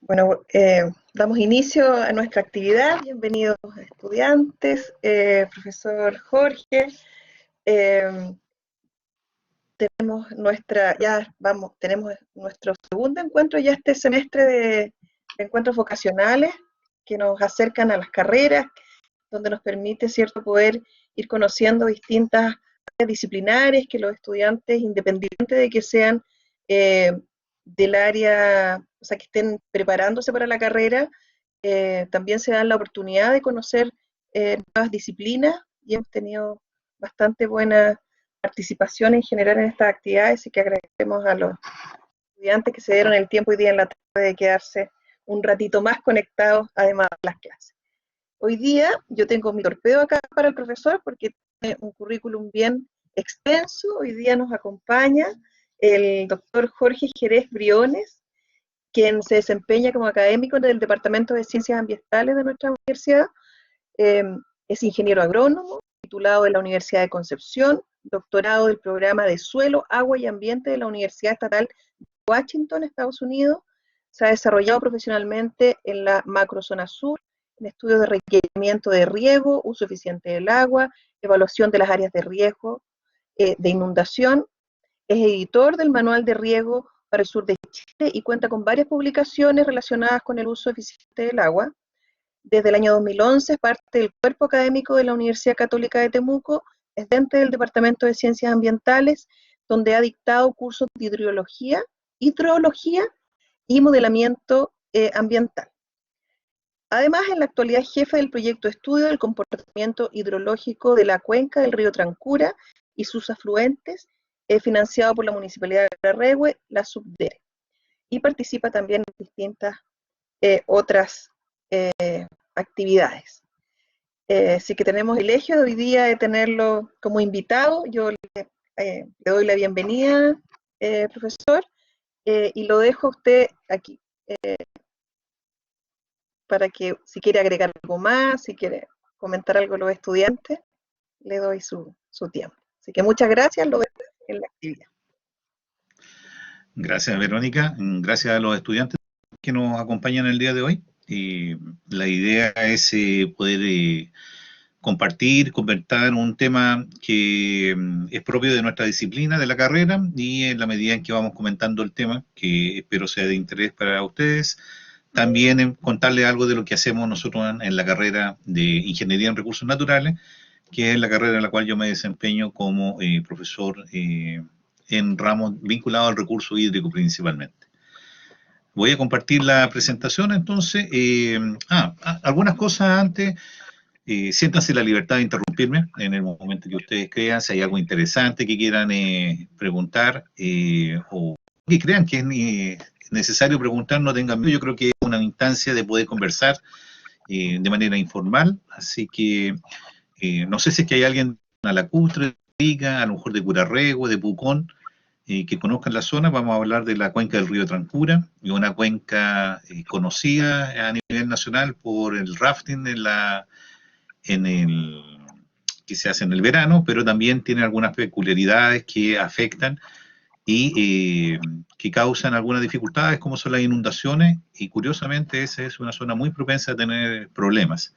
Bueno, damos inicio a nuestra actividad. Bienvenidos estudiantes, profesor Jorge. Eh, tenemos nuestro segundo encuentro ya este semestre de encuentros vocacionales que nos acercan a las carreras, donde nos permite, cierto, poder ir conociendo distintas áreas disciplinares que los estudiantes, independientemente de que sean del área, o sea, que estén preparándose para la carrera, también se dan la oportunidad de conocer nuevas disciplinas y hemos tenido bastante buena participación en general en estas actividades, así que agradecemos a los estudiantes que se dieron el tiempo hoy día en la tarde de quedarse un ratito más conectados, además de las clases. Hoy día yo tengo mi torpedo acá para el profesor porque tiene un currículum bien extenso. Hoy día nos acompaña el doctor Jorge Jerez Briones, quien se desempeña como académico en el Departamento de Ciencias Ambientales de nuestra universidad. Eh, es ingeniero agrónomo, titulado de la Universidad de Concepción, doctorado del programa de Suelo, Agua y Ambiente de la Universidad Estatal de Washington, Estados Unidos. Se ha desarrollado profesionalmente en la macrozona sur, en estudios de requerimiento de riego, uso eficiente del agua, evaluación de las áreas de riesgo, de inundación. Es editor del Manual de Riego para el Sur de Chile y cuenta con varias publicaciones relacionadas con el uso eficiente del agua. Desde el año 2011 es parte del cuerpo académico de la Universidad Católica de Temuco, es dentro del Departamento de Ciencias Ambientales, donde ha dictado cursos de hidrología y modelamiento ambiental. Además, en la actualidad es jefe del proyecto de estudio del comportamiento hidrológico de la cuenca del río Trancura y sus afluentes, financiado por la Municipalidad de Rehue, la SUBDERE, y participa también en distintas otras actividades. Así que tenemos el elegio de hoy día de tenerlo como invitado. Yo le doy la bienvenida, profesor, y lo dejo a usted aquí para que si quiere agregar algo más, si quiere comentar algo a los estudiantes, le doy su tiempo. Así que muchas gracias, lo dejo en la actividad. Gracias, Verónica. Gracias a los estudiantes que nos acompañan el día de hoy. La idea es poder compartir, comentar un tema que es propio de nuestra disciplina, de la carrera, y en la medida en que vamos comentando el tema, que espero sea de interés para ustedes, también contarles algo de lo que hacemos nosotros en la carrera de Ingeniería en Recursos Naturales, que es la carrera en la cual yo me desempeño como profesor en ramos vinculados al recurso hídrico principalmente. Voy a compartir la presentación entonces. Algunas cosas antes. Siéntanse la libertad de interrumpirme en el momento que ustedes crean, si hay algo interesante que quieran preguntar o que crean que es necesario preguntar, no tengan miedo. Yo creo que es una instancia de poder conversar de manera informal, así que no sé si es que hay alguien a la Lacustre, a lo mejor de Curarrehue, de Pucón, que conozcan la zona. Vamos a hablar de la cuenca del río Trancura, una cuenca conocida a nivel nacional por el rafting que se hace en el verano, pero también tiene algunas peculiaridades que afectan y que causan algunas dificultades, como son las inundaciones, y curiosamente esa es una zona muy propensa a tener problemas.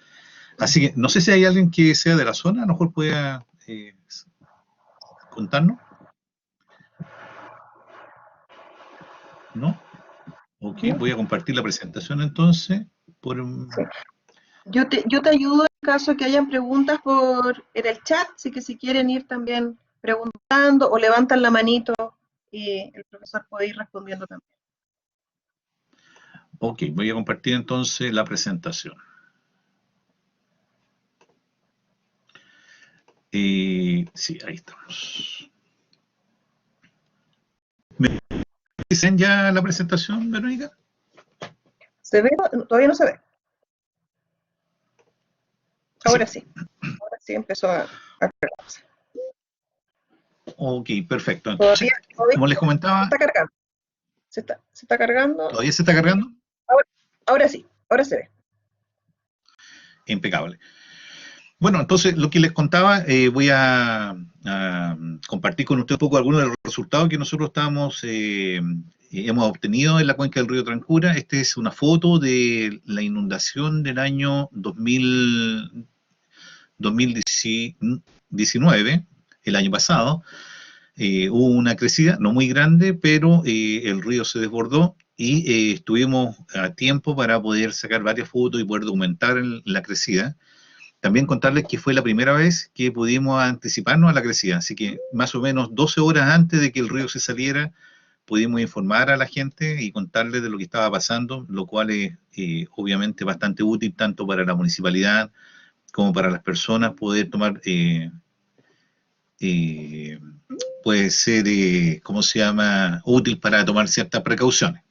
Así que no sé si hay alguien que sea de la zona, a lo mejor pueda contarnos. ¿No? Ok, voy a compartir la presentación entonces. Sí. Yo te ayudo en caso que hayan preguntas en el chat, así que si quieren ir también preguntando o levantan la manito y el profesor puede ir respondiendo también. Ok, voy a compartir entonces la presentación. Sí, ahí estamos. ¿Me dicen ya la presentación, Verónica? ¿Se ve? Todavía no se ve. Ahora sí. Ahora sí empezó a cargarse. Ok, perfecto. Entonces, como les comentaba... Se está cargando. Se está cargando. ¿Todavía se está cargando? Ahora sí, ahora se ve. Impecable. Bueno, entonces lo que les contaba, voy a compartir con ustedes un poco algunos de los resultados que nosotros estamos hemos obtenido en la cuenca del río Trancura. Esta es una foto de la inundación del año 2019, el año pasado. Hubo una crecida, no muy grande, pero el río se desbordó y estuvimos a tiempo para poder sacar varias fotos y poder documentar la crecida. También contarles que fue la primera vez que pudimos anticiparnos a la crecida, así que más o menos 12 horas antes de que el río se saliera, pudimos informar a la gente y contarles de lo que estaba pasando, lo cual es obviamente bastante útil tanto para la municipalidad como para las personas poder tomar, puede ser, ¿cómo se llama?, útil para tomar ciertas precauciones.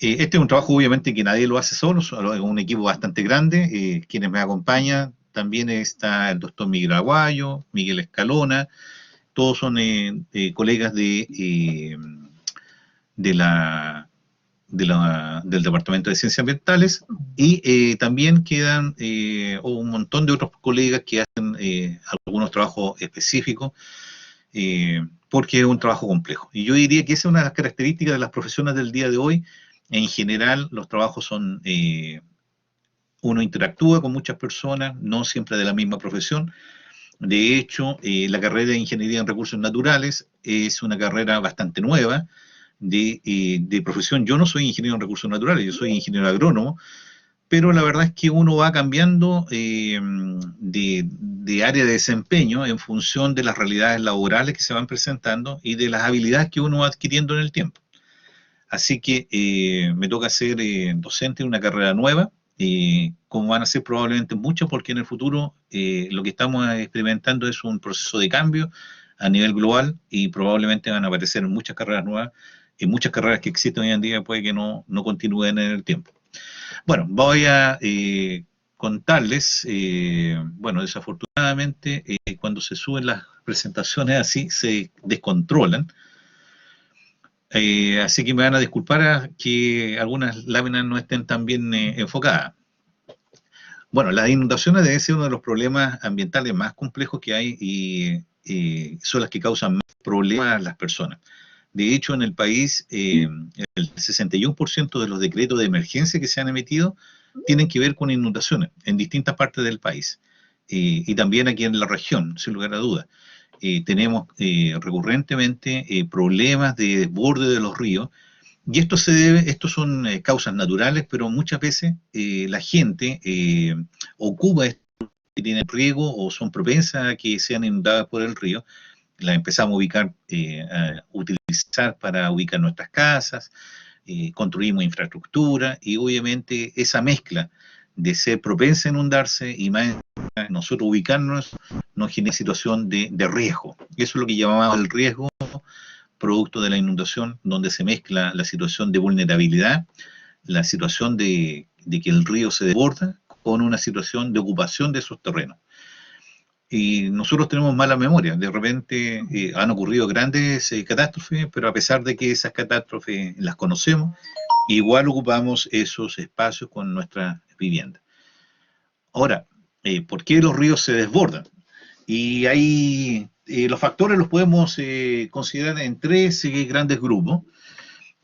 Este es un trabajo obviamente que nadie lo hace solo, es un equipo bastante grande. Quienes me acompañan, también está el doctor Miguel Aguayo, Miguel Escalona, todos son colegas del Departamento de Ciencias Ambientales, y también quedan un montón de otros colegas que hacen algunos trabajos específicos, porque es un trabajo complejo. Y yo diría que esa es una de las características de las profesiones del día de hoy. En general, los trabajos son, uno interactúa con muchas personas, no siempre de la misma profesión. De hecho, la carrera de Ingeniería en Recursos Naturales es una carrera bastante nueva de profesión. Yo no soy ingeniero en recursos naturales, yo soy ingeniero agrónomo, pero la verdad es que uno va cambiando de área de desempeño en función de las realidades laborales que se van presentando y de las habilidades que uno va adquiriendo en el tiempo. Así que me toca ser docente en una carrera nueva, como van a ser probablemente muchas, porque en el futuro lo que estamos experimentando es un proceso de cambio a nivel global y probablemente van a aparecer muchas carreras nuevas, y muchas carreras que existen hoy en día puede que no continúen en el tiempo. Bueno, voy a contarles, bueno, desafortunadamente cuando se suben las presentaciones así se descontrolan. Así que me van a disculpar a que algunas láminas no estén tan bien enfocadas. Bueno, las inundaciones deben ser uno de los problemas ambientales más complejos que hay y son las que causan más problemas a las personas. De hecho, en el país, el 61% de los decretos de emergencia que se han emitido tienen que ver con inundaciones en distintas partes del país. Y también aquí en la región, sin lugar a dudas. Tenemos recurrentemente problemas de desborde de los ríos, y esto se debe, estos son causas naturales, pero muchas veces la gente ocupa esto que tienen riego o son propensas a que sean inundadas por el río. Las empezamos a ubicar, a utilizar para ubicar nuestras casas, construimos infraestructura, y obviamente esa mezcla de ser propensa a inundarse y más nosotros ubicarnos nos genera situación de riesgo. Y eso es lo que llamamos el riesgo producto de la inundación, donde se mezcla la situación de vulnerabilidad, la situación de que el río se desborda, con una situación de ocupación de esos terrenos. Y nosotros tenemos mala memoria, de repente han ocurrido grandes catástrofes, pero a pesar de que esas catástrofes las conocemos, igual ocupamos esos espacios con nuestra vivienda. Ahora, ¿por qué los ríos se desbordan? Y ahí los factores los podemos considerar en tres grandes grupos.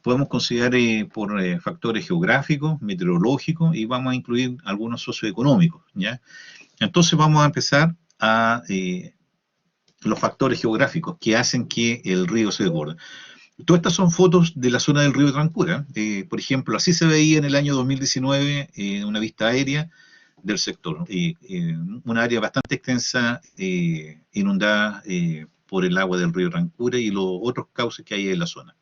Podemos considerar por factores geográficos, meteorológicos, y vamos a incluir algunos socioeconómicos, ¿ya? Entonces vamos a empezar a los factores geográficos que hacen que el río se desborde. Todas estas son fotos de la zona del río Trancura. Por ejemplo, así se veía en el año 2019 una vista aérea del sector. Una área bastante extensa, inundada por el agua del río Trancura y los otros cauces que hay en la zona.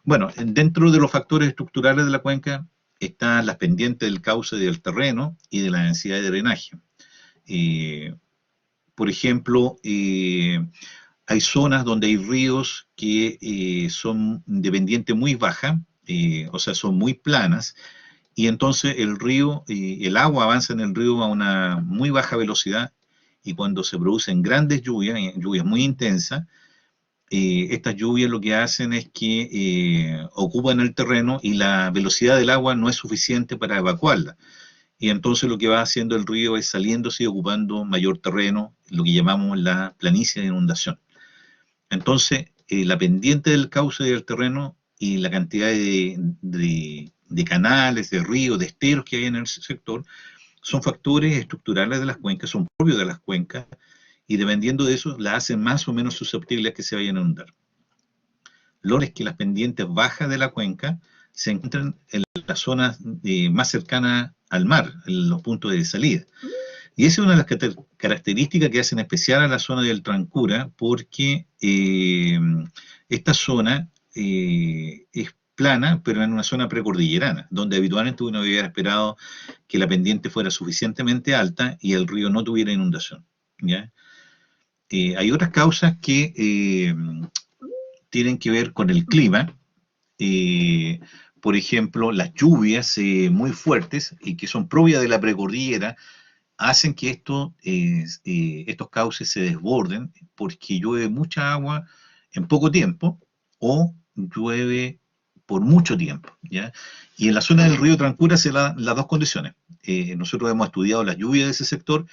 Bueno, dentro de los factores estructurales de la cuenca están las pendientes del cauce del terreno y de la densidad de drenaje. Por ejemplo, hay zonas donde hay ríos que son de pendiente muy baja, o sea, son muy planas, y entonces el río, el agua avanza en el río a una muy baja velocidad, y cuando se producen grandes lluvias, lluvias muy intensas, estas lluvias lo que hacen es que ocupan el terreno y la velocidad del agua no es suficiente para evacuarla. Y entonces lo que va haciendo el río es saliéndose y ocupando mayor terreno, lo que llamamos la planicie de inundación. Entonces, la pendiente del cauce del terreno y la cantidad de canales, de ríos, de esteros que hay en el sector, son factores estructurales de las cuencas, son propios de las cuencas, y dependiendo de eso, las hacen más o menos susceptibles a que se vayan a inundar. Lo es que las pendientes bajas de la cuenca se encuentran en las zonas más cercanas al mar, en los puntos de salida. Y esa es una de las características que hacen especial a la zona del Trancura, porque esta zona es plana, pero en una zona precordillerana, donde habitualmente uno hubiera esperado que la pendiente fuera suficientemente alta y el río no tuviera inundación, ¿ya? Hay otras causas que tienen que ver con el clima, por ejemplo, las lluvias muy fuertes y que son propias de la precordillera, hacen que estos cauces se desborden porque llueve mucha agua en poco tiempo o llueve por mucho tiempo, ¿ya? Y en la zona del río Trancura se dan las dos condiciones. Nosotros hemos estudiado las lluvias de ese sector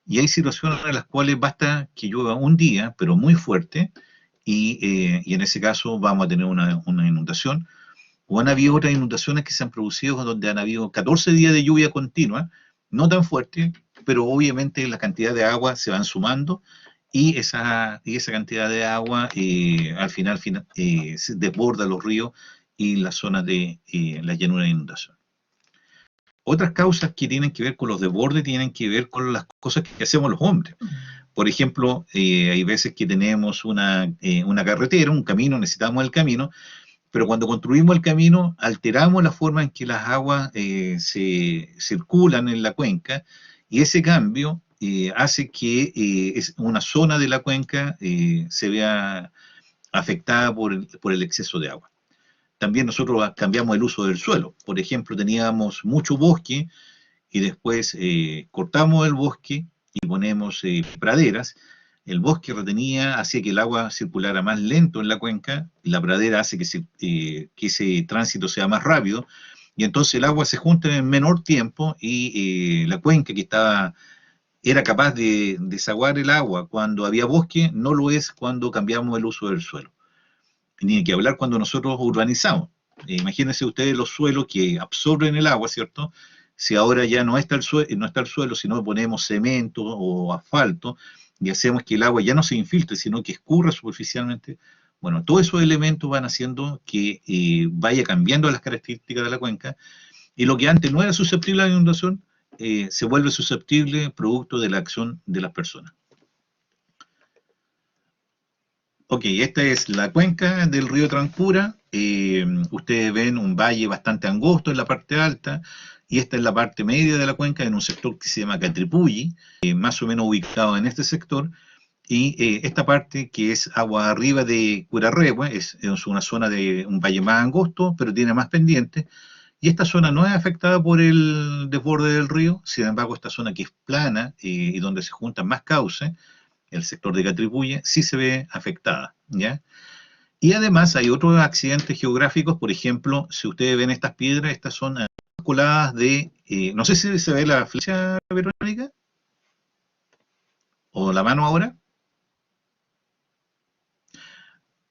y hay situaciones en las cuales basta que llueva un día, pero muy fuerte, y en ese caso vamos a tener una inundación. O han habido otras inundaciones que se han producido donde han habido 14 días de lluvia continua, no tan fuerte, pero obviamente la cantidad de agua se van sumando y esa cantidad de agua al final se desborda los ríos y las zonas de la llanura de inundación. Otras causas que tienen que ver con los desbordes tienen que ver con las cosas que hacemos los hombres. Por ejemplo, hay veces que tenemos una carretera, un camino, necesitamos el camino, pero cuando construimos el camino alteramos la forma en que las aguas se circulan en la cuenca y ese cambio hace que una zona de la cuenca se vea afectada por el exceso de agua. También nosotros cambiamos el uso del suelo. Por ejemplo, teníamos mucho bosque y después cortamos el bosque y ponemos praderas. El bosque retenía, hacía que el agua circulara más lento en la cuenca, y la pradera hace que ese tránsito sea más rápido, y entonces el agua se junta en menor tiempo y la cuenca que era capaz de desaguar el agua cuando había bosque, no lo es cuando cambiamos el uso del suelo. Ni que hablar cuando nosotros urbanizamos. Imagínense ustedes los suelos que absorben el agua, ¿cierto? Si ahora ya no está el suelo, sino ponemos cemento o asfalto, y hacemos que el agua ya no se infiltre, sino que escurra superficialmente. Bueno, todos esos elementos van haciendo que vaya cambiando las características de la cuenca, y lo que antes no era susceptible a la inundación, se vuelve susceptible producto de la acción de las personas. Ok, esta es la cuenca del río Trancura. Ustedes ven un valle bastante angosto en la parte alta, y esta es la parte media de la cuenca en un sector que se llama Catripulli, más o menos ubicado en este sector, y esta parte que es agua arriba de Curarrehue es una zona de un valle más angosto, pero tiene más pendientes, y esta zona no es afectada por el desborde del río. Sin embargo, esta zona que es plana y donde se juntan más cauces, el sector de Catripulli, sí se ve afectada, ¿ya? Y además hay otros accidentes geográficos. Por ejemplo, si ustedes ven estas piedras, estas son coladas de, no sé si se ve la flecha, Verónica, o la mano ahora.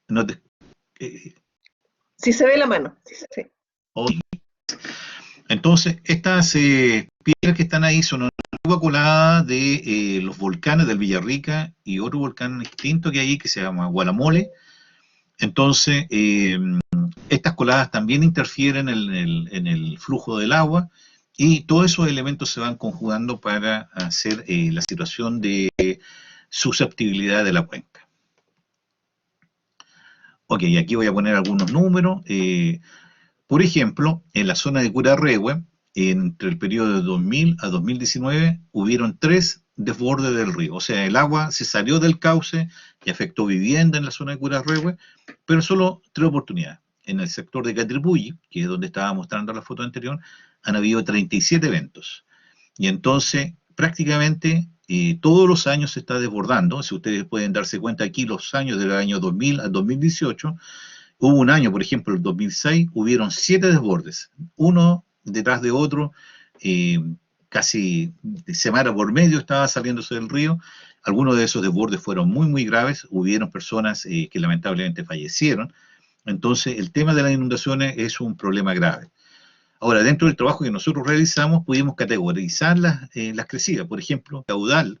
No te, Sí se ve la mano. Sí. Entonces, estas piedras que están ahí son una antigua colada de los volcanes del Villarrica y otro volcán extinto que hay ahí que se llama Gualamole. Entonces, estas coladas también interfieren en el flujo del agua, y todos esos elementos se van conjugando para hacer la situación de susceptibilidad de la cuenca. Ok, aquí voy a poner algunos números. Por ejemplo, en la zona de Curarrehue, entre el periodo de 2000 a 2019, hubieron 3 desbordes del río. O sea, el agua se salió del cauce y afectó vivienda en la zona de Curarrehue, pero solo 3 oportunidades. En el sector de Catripulli, que es donde estaba mostrando la foto anterior, han habido 37 eventos. Y entonces, prácticamente todos los años se está desbordando. Si ustedes pueden darse cuenta aquí, los años del año 2000 al 2018, hubo un año, por ejemplo, el 2006, hubieron 7 desbordes, uno detrás de otro, casi de semana por medio estaba saliéndose del río. Algunos de esos desbordes fueron muy, muy graves. Hubieron personas que lamentablemente fallecieron. Entonces, el tema de las inundaciones es un problema grave. Ahora, dentro del trabajo que nosotros realizamos, pudimos categorizar las crecidas. Por ejemplo, el caudal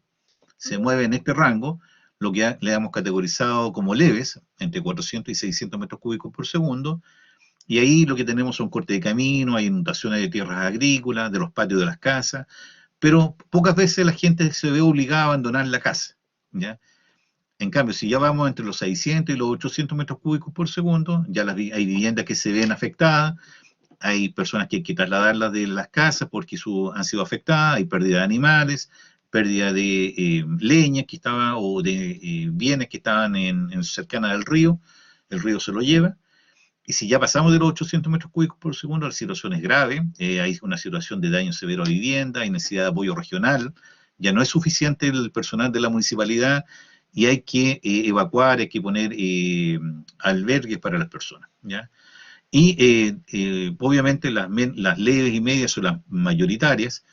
se mueve en este rango, lo que le hemos categorizado como leves, entre 400 y 600 metros cúbicos por segundo, y ahí lo que tenemos son cortes de camino, hay inundaciones de tierras agrícolas, de los patios de las casas, pero pocas veces la gente se ve obligada a abandonar la casa, ¿ya? En cambio, si ya vamos entre los 600 y los 800 metros cúbicos por segundo, ya hay viviendas que se ven afectadas, hay personas que hay que trasladarlas de las casas porque han sido afectadas, hay pérdida de animales, pérdida de leña que estaba, o de bienes que estaban cercanas al río, el río se lo lleva. Y si ya pasamos de los 800 metros cúbicos por segundo, la situación es grave, hay una situación de daño severo a vivienda, hay necesidad de apoyo regional, ya no es suficiente el personal de la municipalidad y hay que evacuar, hay que poner albergues para las personas, ¿ya? Y obviamente las leves y medias son las mayoritarias,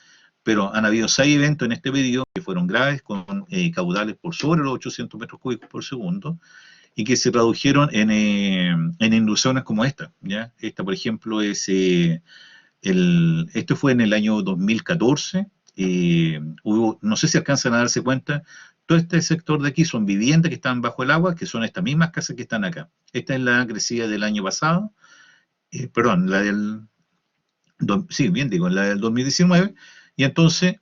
pero han habido 6 eventos en este periodo que fueron graves, con caudales por sobre los 800 metros cúbicos por segundo, y que se tradujeron en inundaciones como esta, ¿ya? Esta, por ejemplo, esto fue en el año 2014, no sé si alcanzan a darse cuenta, todo este sector de aquí son viviendas que están bajo el agua, que son estas mismas casas que están acá. Esta es la crecida del año pasado, perdón, sí, bien digo, la del 2019, y entonces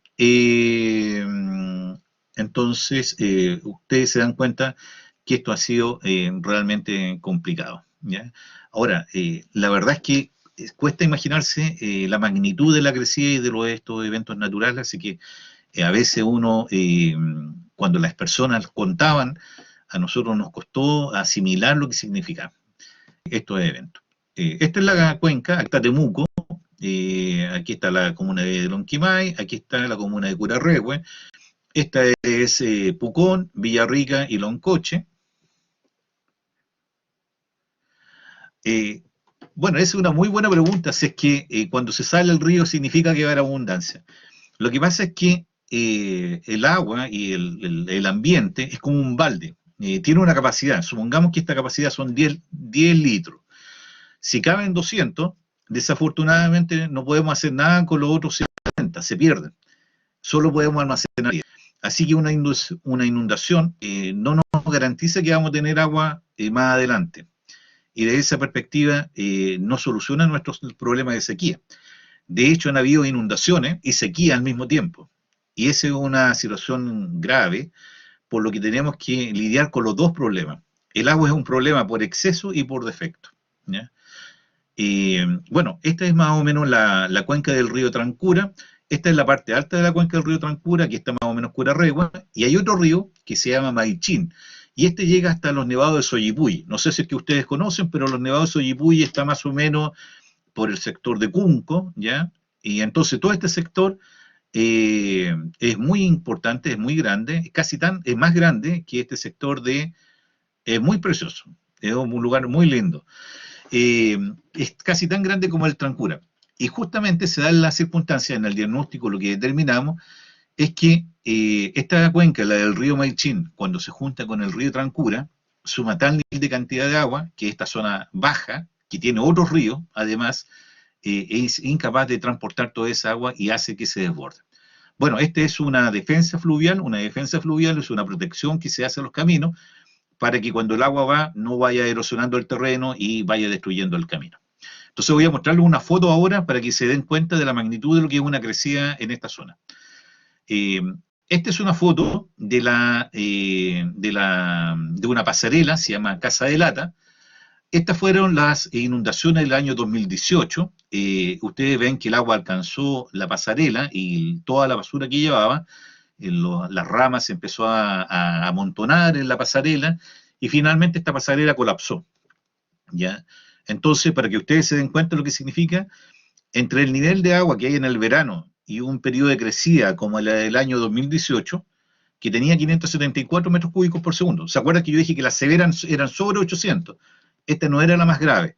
ustedes se dan cuenta que esto ha sido realmente complicado, ¿ya? Ahora, la verdad es que cuesta imaginarse la magnitud de la crecida y de estos eventos naturales, así que a veces uno, cuando las personas contaban, a nosotros nos costó asimilar lo que significaban estos eventos. Esta es la cuenca, acá está Temuco, aquí está la comuna de Lonquimay, aquí está la comuna de Curarrehue, esta es Pucón, Villarrica y Loncoche. Bueno, esa es una muy buena pregunta, si es que cuando se sale el río significa que va a haber abundancia. Lo que pasa es que el agua y el ambiente es como un balde, tiene una capacidad, supongamos que esta capacidad son 10 litros. Si caben 200, desafortunadamente no podemos hacer nada con los otros 70, se pierden. Solo podemos almacenar 10. Así que una inundación no nos garantiza que vamos a tener agua más adelante. Y desde esa perspectiva no soluciona nuestros problemas de sequía. De hecho, han habido inundaciones y sequía al mismo tiempo. Y esa es una situación grave, por lo que tenemos que lidiar con los dos problemas. El agua es un problema por exceso y por defecto, ¿ya? Bueno, esta es más o menos la cuenca del río Trancura. Esta es la parte alta de la cuenca del río Trancura, que está más o menos Curarrehue, y hay otro río que se llama Maichín, y este llega hasta los nevados de Soyipuy. No sé si es que ustedes conocen, pero los nevados de Soyipuy está más o menos por el sector de Cunco, ¿ya? Y entonces todo este sector es muy importante, es muy grande, es más grande que este sector es muy precioso, es un lugar muy lindo. Es casi tan grande como el Trancura. Y justamente se da la circunstancia en el diagnóstico, lo que determinamos es que esta cuenca, la del río Maichín, cuando se junta con el río Trancura, suma tal nivel de cantidad de agua que esta zona baja, que tiene otros ríos, además, es incapaz de transportar toda esa agua y hace que se desborde. Bueno, esta es una defensa fluvial es una protección que se hace a los caminos, para que cuando el agua va, no vaya erosionando el terreno y vaya destruyendo el camino. Entonces voy a mostrarles una foto ahora para que se den cuenta de la magnitud de lo que es una crecida en esta zona. Esta es una foto de una pasarela, se llama Casa de Lata. Estas fueron las inundaciones del año 2018. Ustedes ven que el agua alcanzó la pasarela y toda la basura que llevaba, las ramas se empezó a amontonar en la pasarela y finalmente esta pasarela colapsó, ¿ya? Entonces, para que ustedes se den cuenta de lo que significa, entre el nivel de agua que hay en el verano y un periodo de crecida como el del año 2018, que tenía 574 metros cúbicos por segundo. ¿Se acuerdan que yo dije que las severas eran sobre 800? Esta no era la más grave.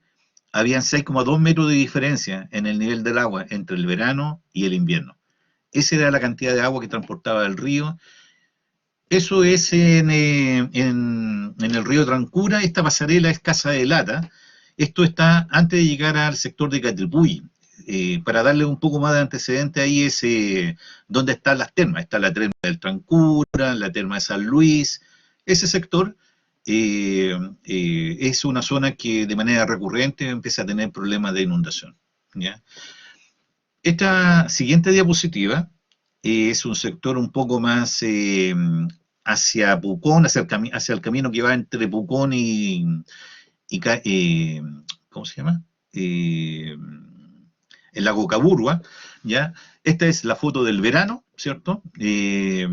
Habían 6,2 metros de diferencia en el nivel del agua entre el verano y el invierno. Esa era la cantidad de agua que transportaba el río. Eso es en el río Trancura. Esta pasarela es Casa de Lata. Esto está antes de llegar al sector de Catripuy. Para darle un poco más de antecedente ahí es dónde están las termas. Está la terma del Trancura, la terma de San Luis. Ese sector es una zona que de manera recurrente empieza a tener problemas de inundación, ¿ya? Esta siguiente diapositiva es un sector un poco más hacia Pucón, hacia el camino que va entre Pucón y ¿cómo se llama? El lago Caburgua, ¿ya? Esta es la foto del verano, ¿cierto? Es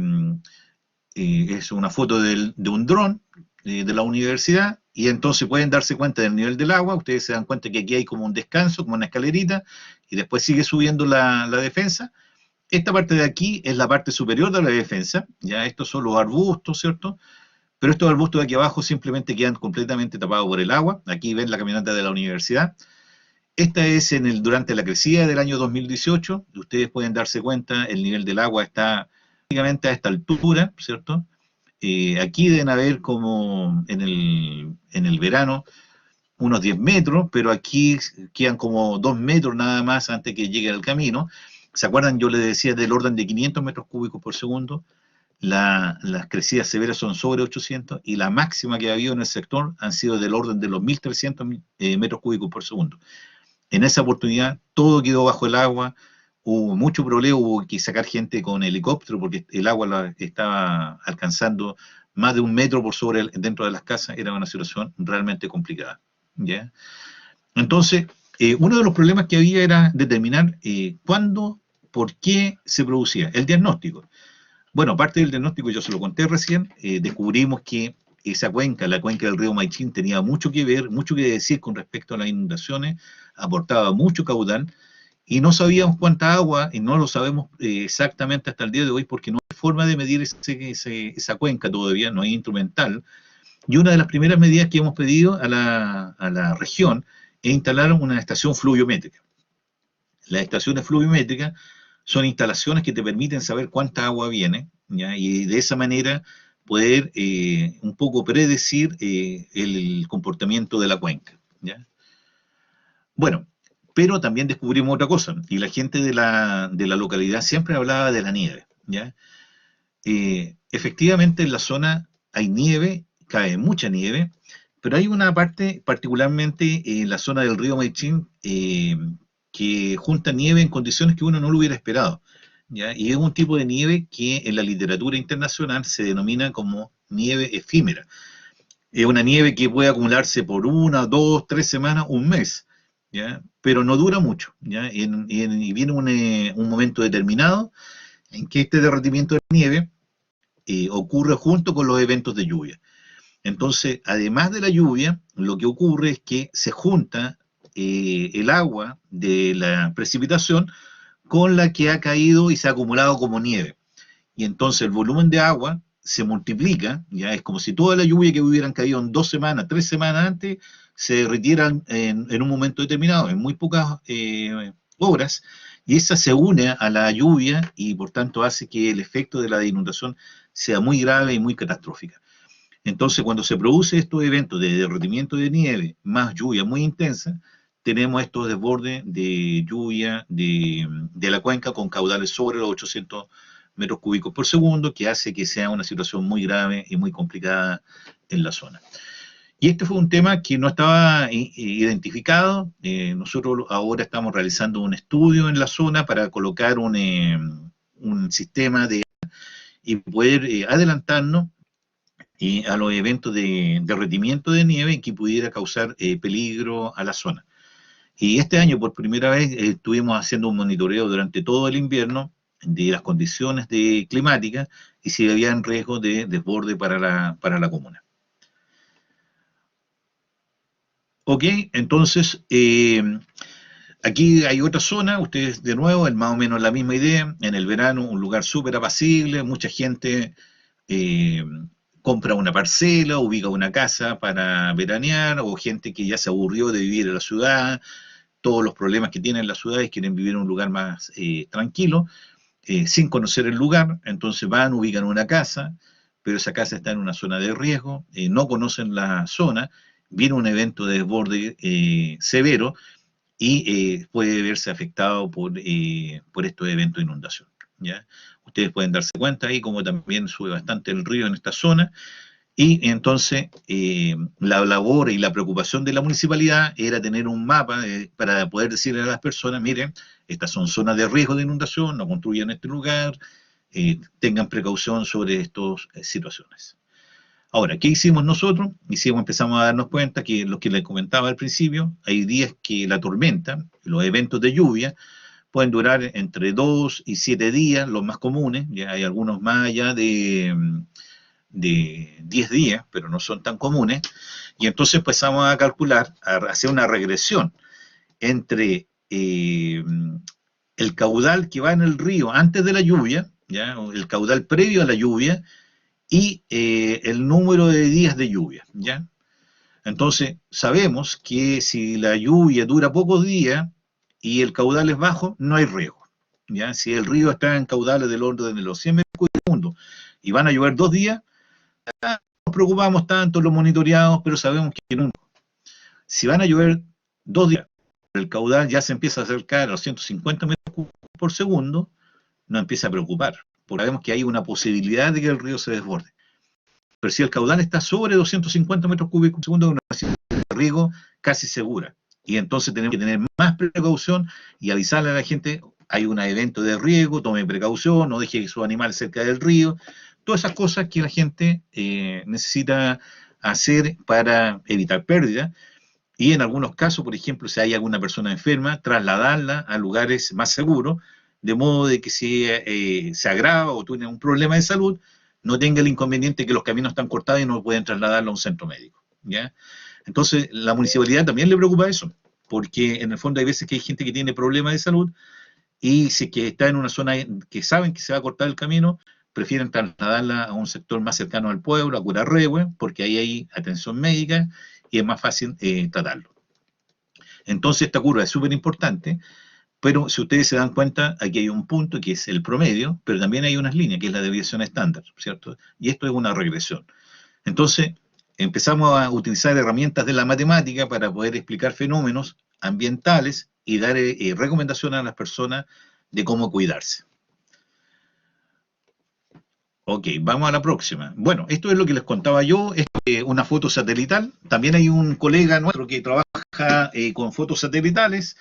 una foto de un dron de la universidad, y entonces pueden darse cuenta del nivel del agua. Ustedes se dan cuenta que aquí hay como un descanso, como una escalerita, y después sigue subiendo la defensa. Esta parte de aquí es la parte superior de la defensa, ya estos son los arbustos, ¿cierto? Pero estos arbustos de aquí abajo simplemente quedan completamente tapados por el agua. Aquí ven la caminata de la universidad. Esta es durante la crecida del año 2018. Ustedes pueden darse cuenta, el nivel del agua está prácticamente a esta altura, ¿cierto? Aquí deben haber como en el verano unos 10 metros, pero aquí quedan como 2 metros nada más antes que llegue al camino. ¿Se acuerdan? Yo les decía del orden de 500 metros cúbicos por segundo. Las crecidas severas son sobre 800, y la máxima que ha habido en el sector han sido del orden de los 1300 metros cúbicos por segundo. En esa oportunidad todo quedó bajo el agua, hubo mucho problema, hubo que sacar gente con helicóptero porque el agua estaba alcanzando más de 1 metro por sobre dentro de las casas. Era una situación realmente complicada, ¿ya? Entonces, uno de los problemas que había era determinar cuándo, por qué se producía el diagnóstico. Bueno, aparte del diagnóstico, yo se lo conté recién, descubrimos que esa cuenca, la cuenca del río Maichín, tenía mucho que ver, mucho que decir con respecto a las inundaciones, aportaba mucho caudal, y no sabíamos cuánta agua, y no lo sabemos exactamente hasta el día de hoy, porque no hay forma de medir esa cuenca todavía, no hay instrumental. Y una de las primeras medidas que hemos pedido a la región es instalar una estación fluviométrica. Las estaciones fluviométricas son instalaciones que te permiten saber cuánta agua viene, ¿ya? Y de esa manera poder un poco predecir el comportamiento de la cuenca, ¿ya? Bueno, pero también descubrimos otra cosa, y la gente de la localidad siempre hablaba de la nieve, ¿ya? Efectivamente en la zona hay nieve, cae mucha nieve, pero hay una parte, particularmente en la zona del río Maichín, que junta nieve en condiciones que uno no lo hubiera esperado, ¿ya? Y es un tipo de nieve que en la literatura internacional se denomina como nieve efímera. Es una nieve que puede acumularse por 1, 2, 3 semanas, un mes, ¿ya? Pero no dura mucho, ¿ya? Y viene un momento determinado en que este derretimiento de nieve ocurre junto con los eventos de lluvia. Entonces, además de la lluvia, lo que ocurre es que se junta el agua de la precipitación con la que ha caído y se ha acumulado como nieve. Y entonces el volumen de agua se multiplica, ya es como si toda la lluvia que hubieran caído en 2 semanas, 3 semanas antes, se derritieran en un momento determinado, en muy pocas horas, y esa se une a la lluvia y por tanto hace que el efecto de la inundación sea muy grave y muy catastrófica. Entonces, cuando se produce estos eventos de derretimiento de nieve más lluvia muy intensa, tenemos estos desbordes de lluvia de la cuenca con caudales sobre los 800 metros cúbicos por segundo, que hace que sea una situación muy grave y muy complicada en la zona. Y este fue un tema que no estaba identificado. Nosotros ahora estamos realizando un estudio en la zona para colocar un sistema y poder adelantarnos a los eventos de derretimiento de nieve que pudiera causar peligro a la zona. Y este año, por primera vez, estuvimos haciendo un monitoreo durante todo el invierno de las condiciones climáticas y si había riesgo de desborde para la comuna. Ok, entonces, aquí hay otra zona, ustedes de nuevo, es más o menos la misma idea. En el verano, un lugar súper apacible, mucha gente compra una parcela, ubica una casa para veranear, o gente que ya se aburrió de vivir en la ciudad, todos los problemas que tienen las ciudades, quieren vivir en un lugar más tranquilo, sin conocer el lugar. Entonces van, ubican una casa, pero esa casa está en una zona de riesgo, no conocen la zona, viene un evento de desborde severo y puede verse afectado por estos eventos de inundación, ¿ya? Ustedes pueden darse cuenta ahí como también sube bastante el río en esta zona, y entonces la labor y la preocupación de la municipalidad era tener un mapa para poder decirle a las personas, miren, estas son zonas de riesgo de inundación, no construyan en este lugar, tengan precaución sobre estas situaciones. Ahora, ¿qué hicimos nosotros? Empezamos a darnos cuenta que lo que les comentaba al principio, hay días que la tormenta, los eventos de lluvia, pueden durar entre 2 y 7 días, los más comunes, ya hay algunos más allá de 10 días, pero no son tan comunes, y entonces empezamos a calcular, a hacer una regresión entre el caudal que va en el río antes de la lluvia, ¿ya? El caudal previo a la lluvia, y el número de días de lluvia, ¿ya? Entonces, sabemos que si la lluvia dura pocos días y el caudal es bajo, no hay riesgo, ¿ya? Si el río está en caudales del orden de los 100 metros cúbicos por segundo y van a llover 2 días, no nos preocupamos tanto, lo monitoreamos, pero sabemos que no. Si van a llover 2 días, el caudal ya se empieza a acercar a los 150 metros cúbicos por segundo, no empieza a preocupar, porque sabemos que hay una posibilidad de que el río se desborde. Pero si el caudal está sobre 250 metros cúbicos por segundo, es una situación de riesgo casi segura. Y entonces tenemos que tener más precaución y avisarle a la gente, hay un evento de riesgo, tome precaución, no deje sus animales cerca del río. Todas esas cosas que la gente necesita hacer para evitar pérdidas. Y en algunos casos, por ejemplo, si hay alguna persona enferma, trasladarla a lugares más seguros, de modo de que si se agrava o tiene un problema de salud, no tenga el inconveniente que los caminos están cortados y no pueden trasladarlo a un centro médico, ¿ya? Entonces, la municipalidad también le preocupa eso, porque en el fondo hay veces que hay gente que tiene problemas de salud y si es que está en una zona que saben que se va a cortar el camino, prefieren trasladarla a un sector más cercano al pueblo, a Curarrehue, porque ahí hay atención médica y es más fácil tratarlo. Entonces, esta curva es súper importante, pero si ustedes se dan cuenta, aquí hay un punto que es el promedio, pero también hay unas líneas, que es la desviación estándar, ¿cierto? Y esto es una regresión. Entonces, empezamos a utilizar herramientas de la matemática para poder explicar fenómenos ambientales y dar recomendaciones a las personas de cómo cuidarse. Ok, vamos a la próxima. Bueno, esto es lo que les contaba yo, es una foto satelital. También hay un colega nuestro que trabaja con fotos satelitales,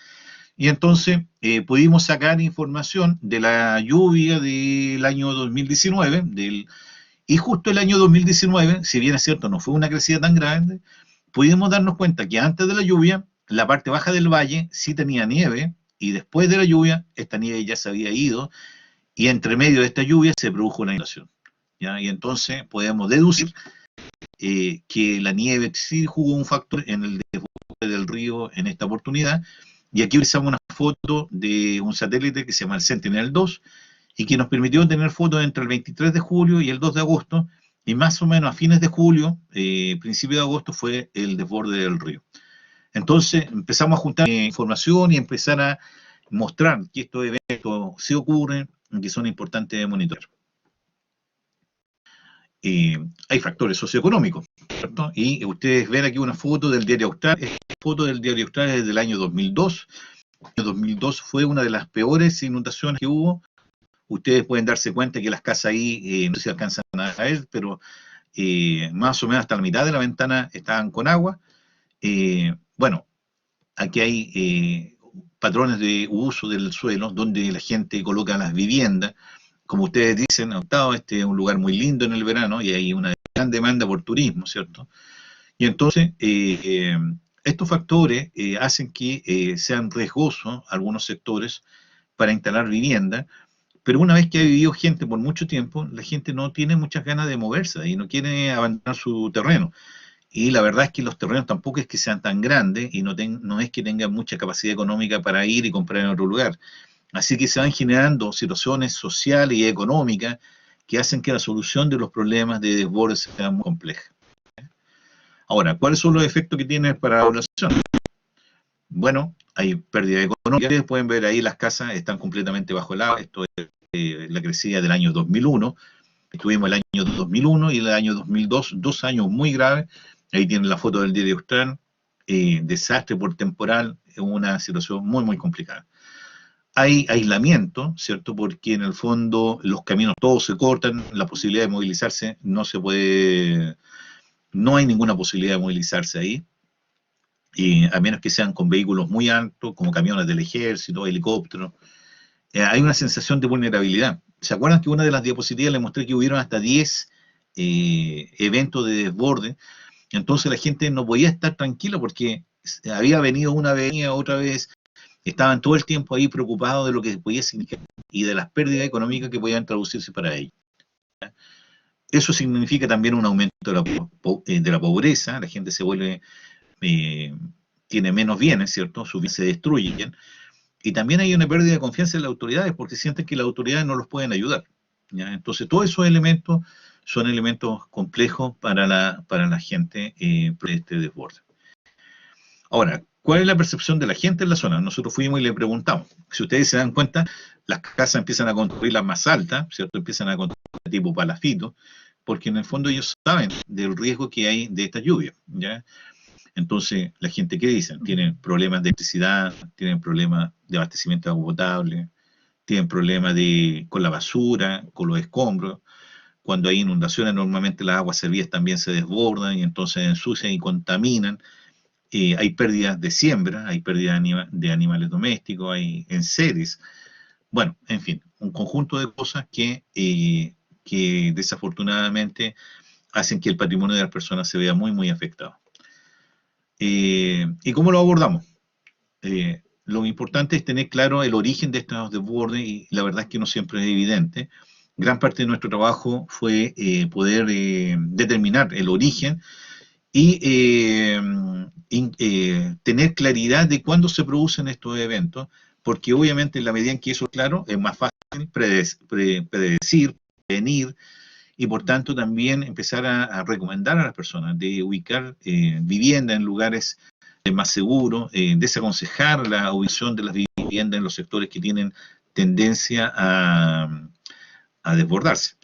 y entonces pudimos sacar información de la lluvia del año 2019, y justo el año 2019, si bien es cierto, no fue una crecida tan grande, pudimos darnos cuenta que antes de la lluvia, la parte baja del valle sí tenía nieve, y después de la lluvia, esta nieve ya se había ido, y entre medio de esta lluvia se produjo una inundación, ¿ya? Y entonces podemos deducir que la nieve sí jugó un factor en el desborde del río en esta oportunidad. Y aquí utilizamos una foto de un satélite que se llama el Sentinel-2 y que nos permitió tener fotos entre el 23 de julio y el 2 de agosto, y más o menos a fines de julio, principio de agosto, fue el desborde del río. Entonces empezamos a juntar información y empezar a mostrar que estos eventos sí ocurren y que son importantes de monitorear. Hay factores socioeconómicos, ¿cierto? Y ustedes ven aquí una foto del diario Austral. Esta foto del diario Austral es del año 2002. El 2002 fue una de las peores inundaciones que hubo. Ustedes pueden darse cuenta que las casas ahí no sé si alcanzan a ver, pero más o menos hasta la mitad de la ventana estaban con agua. Bueno, aquí hay patrones de uso del suelo donde la gente coloca las viviendas. Como ustedes dicen, Octavo, este es un lugar muy lindo en el verano y hay una gran demanda por turismo, ¿cierto? Y entonces, estos factores hacen que sean riesgosos algunos sectores para instalar vivienda, pero una vez que ha vivido gente por mucho tiempo, la gente no tiene muchas ganas de moverse y no quiere abandonar su terreno. Y la verdad es que los terrenos tampoco es que sean tan grandes y no es que tengan mucha capacidad económica para ir y comprar en otro lugar. Así que se van generando situaciones sociales y económicas que hacen que la solución de los problemas de desborde sea muy compleja. Ahora, ¿cuáles son los efectos que tiene para la población? Bueno, hay pérdida económica. Ustedes pueden ver ahí las casas están completamente bajo el agua. Esto es la crecida del año 2001. Tuvimos el año 2001 y el año 2002, 2 años muy graves, Ahí tienen la foto del diario austral, desastre por temporal, es una situación muy, muy complicada. Hay aislamiento, ¿cierto? Porque en el fondo los caminos todos se cortan, la posibilidad de movilizarse no se puede, no hay ninguna posibilidad de movilizarse ahí, a menos que sean con vehículos muy altos, como camiones del ejército, helicópteros. Hay una sensación de vulnerabilidad. ¿Se acuerdan que una de las diapositivas les mostré que hubieron hasta 10 eventos de desborde? Entonces la gente no podía estar tranquila porque había venido una venida otra vez, estaban todo el tiempo ahí preocupados de lo que podía significar y de las pérdidas económicas que podían traducirse para ellos. Eso significa también un aumento de la pobreza, la gente se vuelve, tiene menos bienes, ¿cierto? Sus bienes se destruyen, y también hay una pérdida de confianza en las autoridades porque sienten que las autoridades no los pueden ayudar, ¿ya? Entonces todos esos elementos son elementos complejos para la gente por este desborde. Ahora, ¿cuál es la percepción de la gente en la zona? Nosotros fuimos y le preguntamos. Si ustedes se dan cuenta, las casas empiezan a construir las más altas, ¿cierto? Empiezan a construir tipo palafitos, porque en el fondo ellos saben del riesgo que hay de esta lluvia, ¿ya? Entonces, la gente, ¿qué dicen? Tienen problemas de electricidad, tienen problemas de abastecimiento de agua potable, tienen problemas con la basura, con los escombros. Cuando hay inundaciones, normalmente las aguas servidas también se desbordan y entonces ensucian y contaminan. Hay pérdidas de siembra, hay pérdidas de animales domésticos, hay enseres. Bueno, en fin, un conjunto de cosas que desafortunadamente hacen que el patrimonio de las personas se vea muy, muy afectado. ¿Y cómo lo abordamos? Lo importante es tener claro el origen de estos desbordes y la verdad es que no siempre es evidente. Gran parte de nuestro trabajo fue poder determinar el origen y tener claridad de cuándo se producen estos eventos, porque obviamente en la medida en que eso es claro, es más fácil predecir, prevenir, y por tanto también empezar a recomendar a las personas de ubicar vivienda en lugares más seguros, desaconsejar la ubicación de las viviendas en los sectores que tienen tendencia a desbordarse.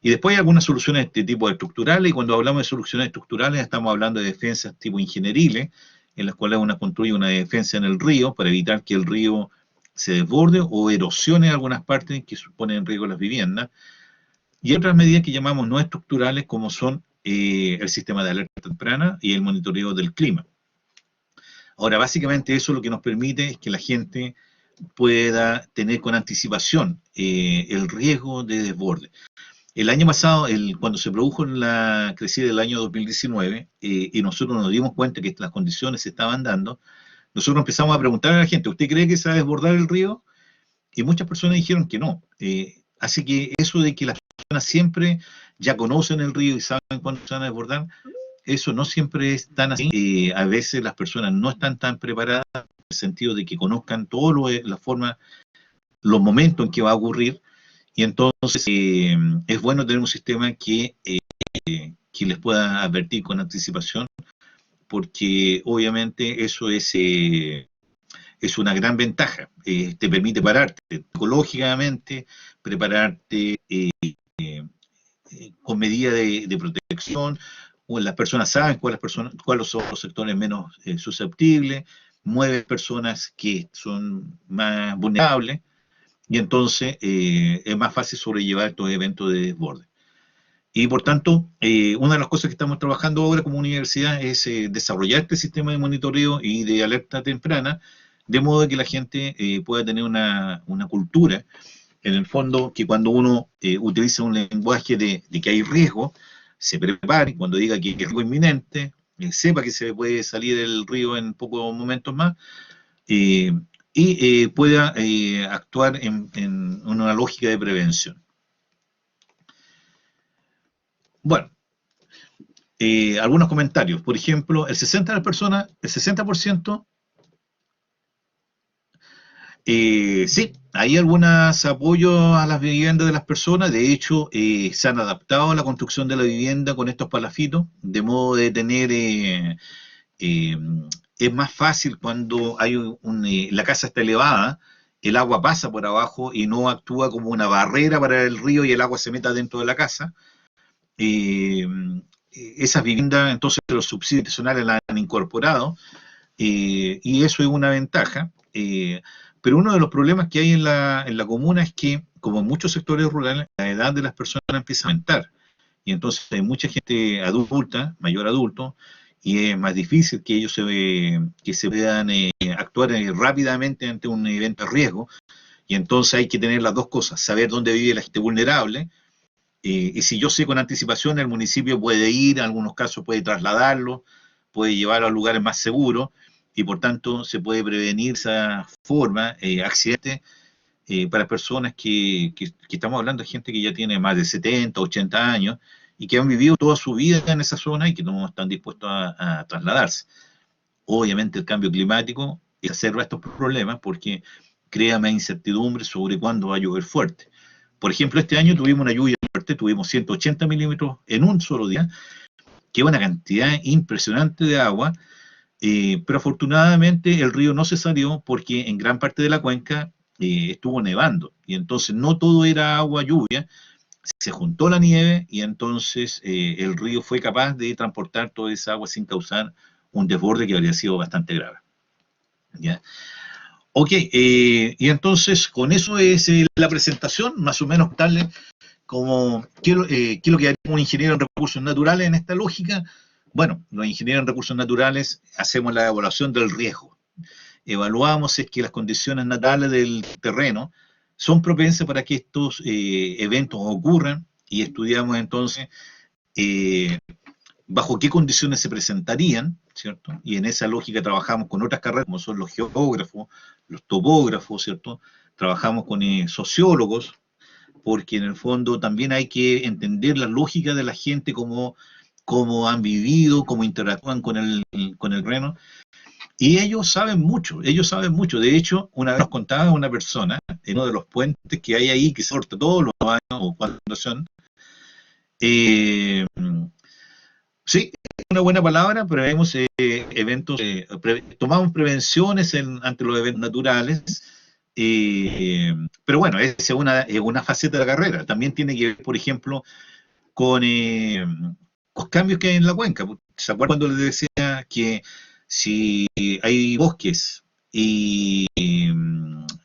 Y después hay algunas soluciones de tipo estructurales, y cuando hablamos de soluciones estructurales estamos hablando de defensas tipo ingenieriles, en las cuales uno construye una defensa en el río para evitar que el río se desborde o erosione algunas partes que suponen en riesgo las viviendas. Y otras medidas que llamamos no estructurales, como son el sistema de alerta temprana y el monitoreo del clima. Ahora, básicamente eso lo que nos permite es que la gente pueda tener con anticipación el riesgo de desborde. El año pasado, cuando se produjo la crecida del año 2019, y nosotros nos dimos cuenta que las condiciones se estaban dando, nosotros empezamos a preguntar a la gente, ¿usted cree que se va a desbordar el río? Y muchas personas dijeron que no. Así que eso de que las personas siempre ya conocen el río y saben cuándo se van a desbordar, eso no siempre es tan así. A veces las personas no están tan preparadas en el sentido de que conozcan todas las formas, los momentos en que va a ocurrir, y entonces es bueno tener un sistema que les pueda advertir con anticipación, porque obviamente eso es una gran ventaja. Te permite pararte ecológicamente, prepararte con medidas de protección, o las personas saben cuáles son los sectores menos susceptibles, mueve personas que son más vulnerables, y entonces es más fácil sobrellevar estos eventos de desborde. Y por tanto, una de las cosas que estamos trabajando ahora como universidad es desarrollar este sistema de monitoreo y de alerta temprana, de modo que la gente pueda tener una cultura, en el fondo, que cuando uno utiliza un lenguaje de que hay riesgo, se prepare, cuando diga que hay riesgo inminente, sepa que se puede salir del río en pocos momentos más, y pueda actuar en una lógica de prevención. Bueno, algunos comentarios. Por ejemplo, el 60% de las personas, el 60%, sí, hay algunos apoyos a las viviendas de las personas. De hecho, se han adaptado a la construcción de la vivienda con estos palafitos, de modo de tener... es más fácil cuando hay la casa está elevada, el agua pasa por abajo y no actúa como una barrera para el río y el agua se meta dentro de la casa. esas viviendas, entonces los subsidios adicionales las han incorporado, y eso es una ventaja. Pero uno de los problemas que hay en la comuna es que, como en muchos sectores rurales, la edad de las personas empieza a aumentar. Y entonces hay mucha gente adulta, mayor adulto, y es más difícil que ellos que se puedan actuar rápidamente ante un evento de riesgo. Y entonces hay que tener las dos cosas, saber dónde vive la gente vulnerable, y si yo sé con anticipación, el municipio puede ir, en algunos casos puede trasladarlo, puede llevarlo a lugares más seguros, y por tanto se puede prevenir esa forma, accidentes, para personas que estamos hablando de gente que ya tiene más de 70, 80 años, y que han vivido toda su vida en esa zona y que no están dispuestos a trasladarse. Obviamente el cambio climático exacerba estos problemas porque crea más incertidumbre sobre cuándo va a llover fuerte. Por ejemplo, este año tuvimos una lluvia fuerte, tuvimos 180 milímetros en un solo día, que es una cantidad impresionante de agua, pero afortunadamente el río no se salió porque en gran parte de la cuenca estuvo nevando, y entonces no todo era agua lluvia, se juntó la nieve y entonces el río fue capaz de transportar toda esa agua sin causar un desborde que habría sido bastante grave. ¿Ya? Ok, y entonces con eso es la presentación, más o menos darle como qué es lo que haría un ingeniero en recursos naturales en esta lógica. Bueno, los ingenieros en recursos naturales hacemos la evaluación del riesgo. Evaluamos si es que las condiciones naturales del terreno son propensas para que estos eventos ocurran, y estudiamos entonces eh, bajo qué condiciones se presentarían, ¿cierto? Y en esa lógica trabajamos con otras carreras, como son los geógrafos, los topógrafos, ¿cierto? Trabajamos con sociólogos, porque en el fondo también hay que entender la lógica de la gente, cómo han vivido, cómo interactúan con el terreno, y ellos saben mucho, ellos saben mucho. De hecho, una vez nos contaba una persona en uno de los puentes que hay ahí, que se corta todos los años, o cuando son, eh, sí, es una buena palabra, pero vemos eventos, tomamos prevenciones ante los eventos naturales, pero bueno, esa es una faceta de la carrera. También tiene que ver, por ejemplo, con, con cambios que hay en la cuenca. ¿Se acuerdan cuando les decía que si hay bosques y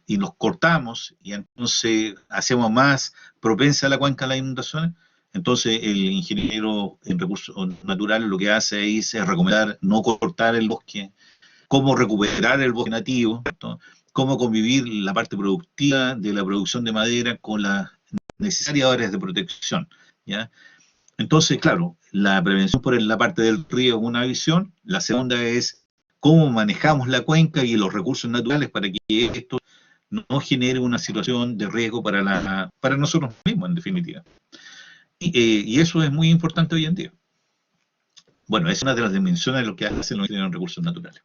los cortamos y entonces hacemos más propensa a la cuenca a las inundaciones? Entonces el ingeniero en recursos naturales lo que hace es recomendar no cortar el bosque, cómo recuperar el bosque nativo, ¿no? Cómo convivir la parte productiva de la producción de madera con las necesarias áreas de protección, ¿ya? Entonces, claro, la prevención por la parte del río es una visión, la segunda es cómo manejamos la cuenca y los recursos naturales para que esto no genere una situación de riesgo para nosotros mismos, en definitiva. Y eso es muy importante hoy en día. Bueno, es una de las dimensiones de lo que hacen los ingenieros en recursos naturales.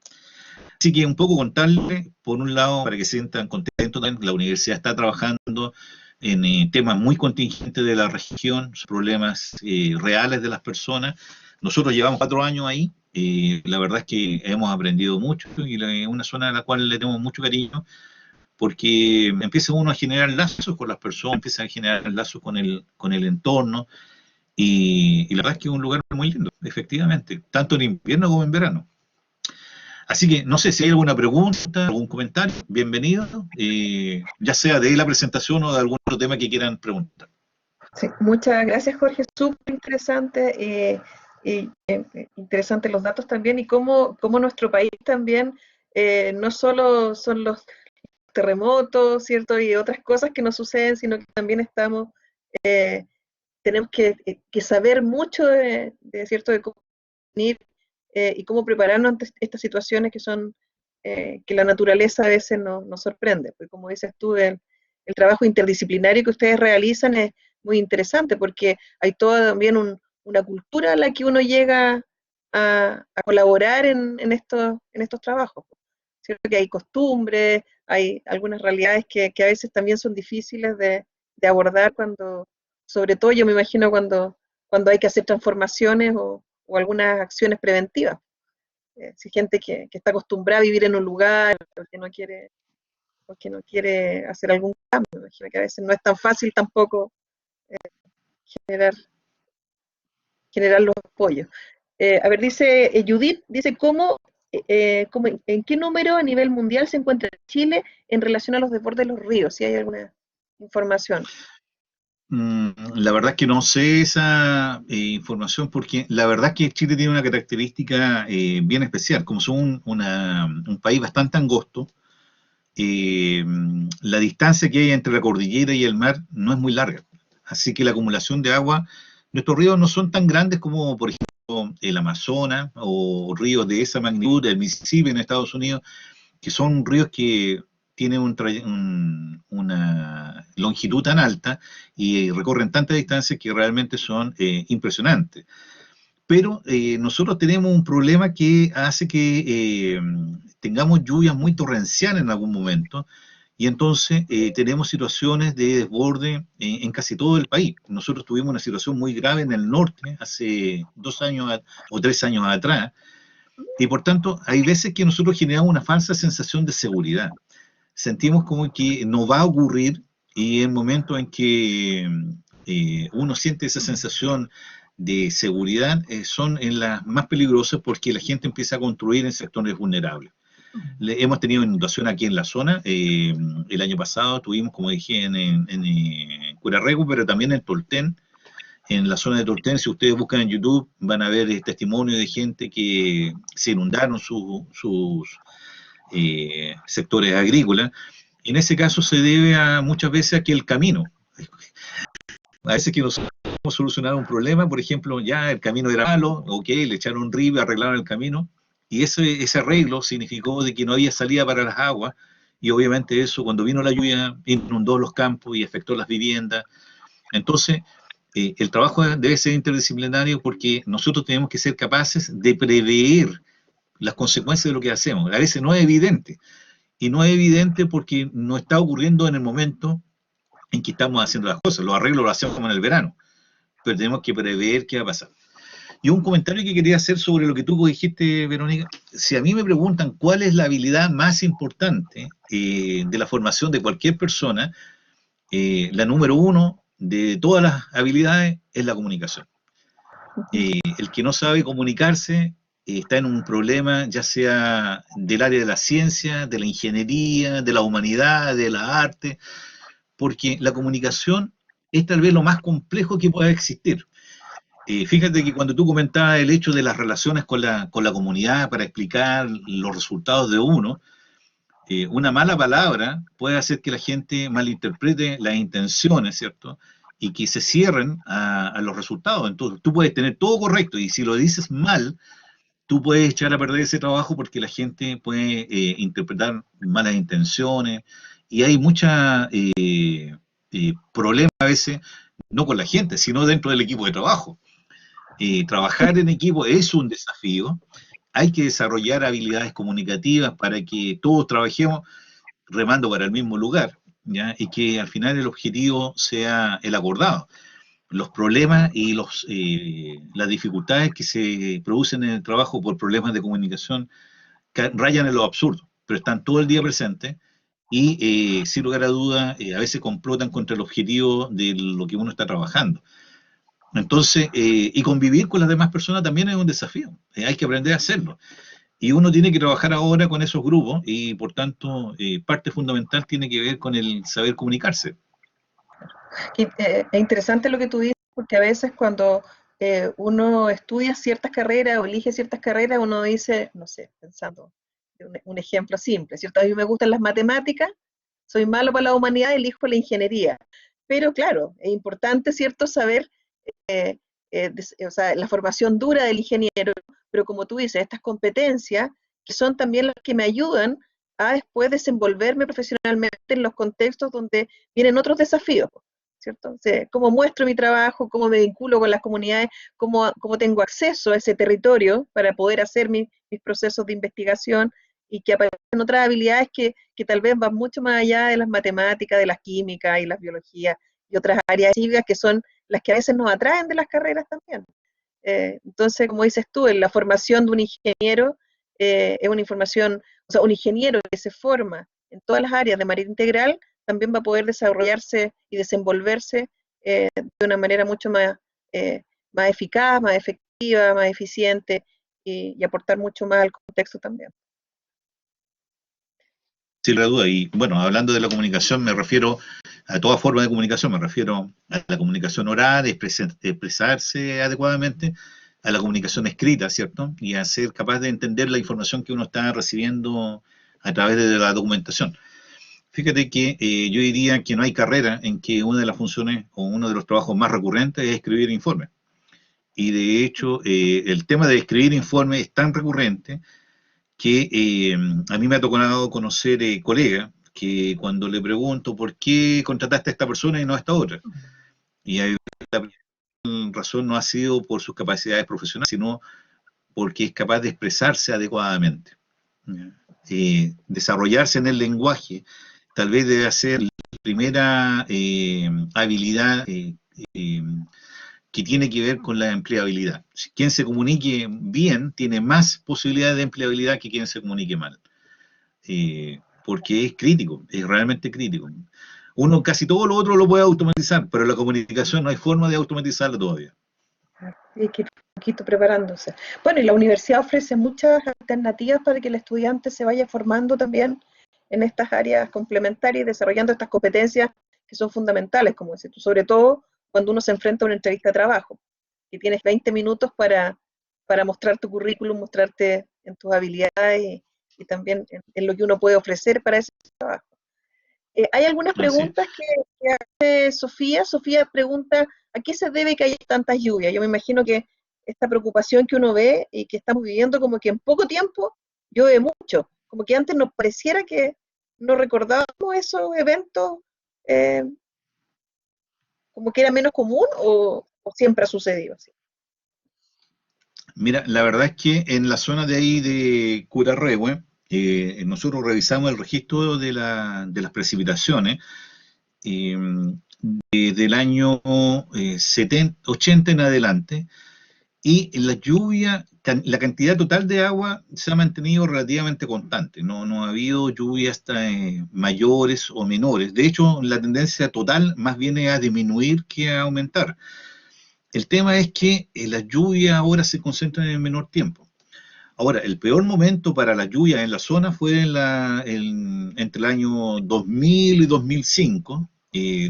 Así que un poco contarles, por un lado, para que se sientan contentos, también la universidad está trabajando en temas muy contingentes de la región, problemas reales de las personas. Nosotros llevamos 4 años ahí, la verdad es que hemos aprendido mucho, y es una zona a la cual le tenemos mucho cariño, porque empieza uno a generar lazos con las personas, empieza a generar lazos con el entorno, y la verdad es que es un lugar muy lindo, efectivamente, tanto en invierno como en verano. Así que no sé si hay alguna pregunta, algún comentario, bienvenido, ya sea de la presentación o de algún otro tema que quieran preguntar. Sí, muchas gracias, Jorge. Súper interesante, interesantes los datos también, y cómo nuestro país también no solo son los terremotos, ¿cierto? Y otras cosas que nos suceden, sino que también eh, tenemos que saber mucho ¿cierto? De cómo venir y cómo prepararnos ante estas situaciones que son, que la naturaleza a veces nos sorprende. Porque como dices tú, el trabajo interdisciplinario que ustedes realizan es muy interesante, porque hay toda también una cultura a la que uno llega a colaborar en estos trabajos. ¿Cierto? Que hay costumbres, hay algunas realidades que a veces también son difíciles de abordar sobre todo yo me imagino cuando hay que hacer transformaciones o algunas acciones preventivas. Si gente que está acostumbrada a vivir en un lugar o que no quiere hacer algún cambio, me imagino que a veces no es tan fácil tampoco generar, generar los apoyos. A ver, dice Judith, dice ¿en qué número a nivel mundial se encuentra Chile en relación a los desbordes de los ríos? Si hay alguna información. La verdad es que no sé esa información porque la verdad es que Chile tiene una característica bien especial. Como son un país bastante angosto, eh, la distancia que hay entre la cordillera y el mar no es muy larga. Así que la acumulación de agua, nuestros ríos no son tan grandes como, por ejemplo, el Amazonas o ríos de esa magnitud, el Mississippi en Estados Unidos, que son ríos que tienen una longitud tan alta y recorren tantas distancias que realmente son impresionantes. Pero nosotros tenemos un problema que hace que tengamos lluvias muy torrenciales en algún momento y entonces tenemos situaciones de desborde en casi todo el país. Nosotros tuvimos una situación muy grave en el norte hace 2 años o 3 años atrás, y por tanto, hay veces que nosotros generamos una falsa sensación de seguridad. Sentimos como que no va a ocurrir y en el momento en que uno siente esa sensación de seguridad, son en las más peligrosas porque la gente empieza a construir en sectores vulnerables. Hemos tenido inundación aquí en la zona. El año pasado tuvimos, como dije, en Curarrego, pero también en Tolten, en la zona de Torten. Si ustedes buscan en YouTube, van a ver testimonio de gente que se inundaron sus sectores agrícolas. Y en ese caso se debe muchas veces a que el camino, a veces que nosotros podemos solucionar un problema, por ejemplo, ya el camino era malo, ok, le echaron un ribe, arreglaron el camino, y ese arreglo significó de que no había salida para las aguas, y obviamente eso, cuando vino la lluvia, inundó los campos y afectó las viviendas. Entonces, el trabajo debe ser interdisciplinario porque nosotros tenemos que ser capaces de prever las consecuencias de lo que hacemos. A veces no es evidente, y no es evidente porque no está ocurriendo en el momento en que estamos haciendo las cosas. Los arreglos los hacemos como en el verano, pero tenemos que prever qué va a pasar. Y un comentario que quería hacer sobre lo que tú dijiste, Verónica. Si a mí me preguntan cuál es la habilidad más importante de la formación de cualquier persona, la número uno de todas las habilidades es la comunicación. El que no sabe comunicarse está en un problema, ya sea del área de la ciencia, de la ingeniería, de la humanidad, de la arte, porque la comunicación es tal vez lo más complejo que pueda existir. Fíjate que cuando tú comentabas el hecho de las relaciones con la comunidad para explicar los resultados de uno, una mala palabra puede hacer que la gente malinterprete las intenciones, ¿cierto? Y que se cierren a los resultados. Entonces, tú puedes tener todo correcto y si lo dices mal, tú puedes echar a perder ese trabajo porque la gente puede interpretar malas intenciones y hay mucha problemas a veces, no con la gente, sino dentro del equipo de trabajo. Trabajar en equipo es un desafío. Hay que desarrollar habilidades comunicativas para que todos trabajemos remando para el mismo lugar, ¿ya? Y que al final el objetivo sea el acordado. Los problemas y las dificultades que se producen en el trabajo por problemas de comunicación rayan en lo absurdo, pero están todo el día presentes y sin lugar a duda a veces complotan contra el objetivo de lo que uno está trabajando. Entonces, y convivir con las demás personas también es un desafío, hay que aprender a hacerlo. Y uno tiene que trabajar ahora con esos grupos y por tanto parte fundamental tiene que ver con el saber comunicarse. Es interesante lo que tú dices, porque a veces cuando uno estudia ciertas carreras o elige ciertas carreras, uno dice, no sé, pensando un ejemplo simple, ¿cierto? A mí me gustan las matemáticas, soy malo para la humanidad, elijo la ingeniería. Pero claro, es importante, ¿cierto?, saber, o sea, la formación dura del ingeniero, pero como tú dices, estas competencias que son también las que me ayudan a después desenvolverme profesionalmente en los contextos donde vienen otros desafíos, ¿cierto? O sea, cómo muestro mi trabajo, cómo me vinculo con las comunidades, cómo tengo acceso a ese territorio para poder hacer mis procesos de investigación y que aparecen otras habilidades que tal vez van mucho más allá de las matemáticas, de las químicas y las biologías y otras áreas cívicas que son las que a veces nos atraen de las carreras también. Entonces, como dices tú, en la formación de un ingeniero es una información, o sea, un ingeniero que se forma en todas las áreas de manera integral también va a poder desarrollarse y desenvolverse de una manera mucho más, más eficaz, más efectiva, más eficiente y aportar mucho más al contexto también. Sin duda, y bueno, hablando de la comunicación, me refiero a toda forma de comunicación, me refiero a la comunicación oral, expresarse adecuadamente, a la comunicación escrita, ¿cierto? Y a ser capaz de entender la información que uno está recibiendo a través de la documentación. Fíjate que yo diría que no hay carrera en que una de las funciones o uno de los trabajos más recurrentes es escribir informes. Y de hecho, el tema de escribir informes es tan recurrente que a mí me ha tocado conocer colegas que cuando le pregunto por qué contrataste a esta persona y no a esta otra, y la razón no ha sido por sus capacidades profesionales, sino porque es capaz de expresarse adecuadamente. Desarrollarse en el lenguaje tal vez debe ser la primera habilidad que tiene que ver con la empleabilidad. Quien se comunique bien tiene más posibilidades de empleabilidad que quien se comunique mal. Porque es crítico, es realmente crítico. Uno casi todo lo otro lo puede automatizar, pero la comunicación no hay forma de automatizarla todavía. Hay que ir un poquito preparándose. Bueno, y la universidad ofrece muchas alternativas para que el estudiante se vaya formando también en estas áreas complementarias y desarrollando estas competencias que son fundamentales, como decís tú, sobre todo cuando uno se enfrenta a una entrevista de trabajo, y tienes 20 minutos para mostrar tu currículum, mostrarte en tus habilidades y también en lo que uno puede ofrecer para ese trabajo. Hay algunas preguntas que hace Sofía. Sofía pregunta, ¿a qué se debe que haya tantas lluvias? Yo me imagino que esta preocupación que uno ve y que estamos viviendo como que en poco tiempo llueve mucho, como que antes nos pareciera que no recordábamos esos eventos, eh, como que era menos común o siempre ha sucedido así. Mira, la verdad es que en la zona de ahí de Curarrehue, nosotros revisamos el registro de las precipitaciones eh, del año 80 en adelante, y la lluvia, la cantidad total de agua se ha mantenido relativamente constante, no ha habido lluvias mayores o menores. De hecho, la tendencia total más bien es a disminuir que a aumentar. El tema es que las lluvias ahora se concentran en el menor tiempo. Ahora, el peor momento para las lluvias en la zona fue entre el año 2000 y 2005,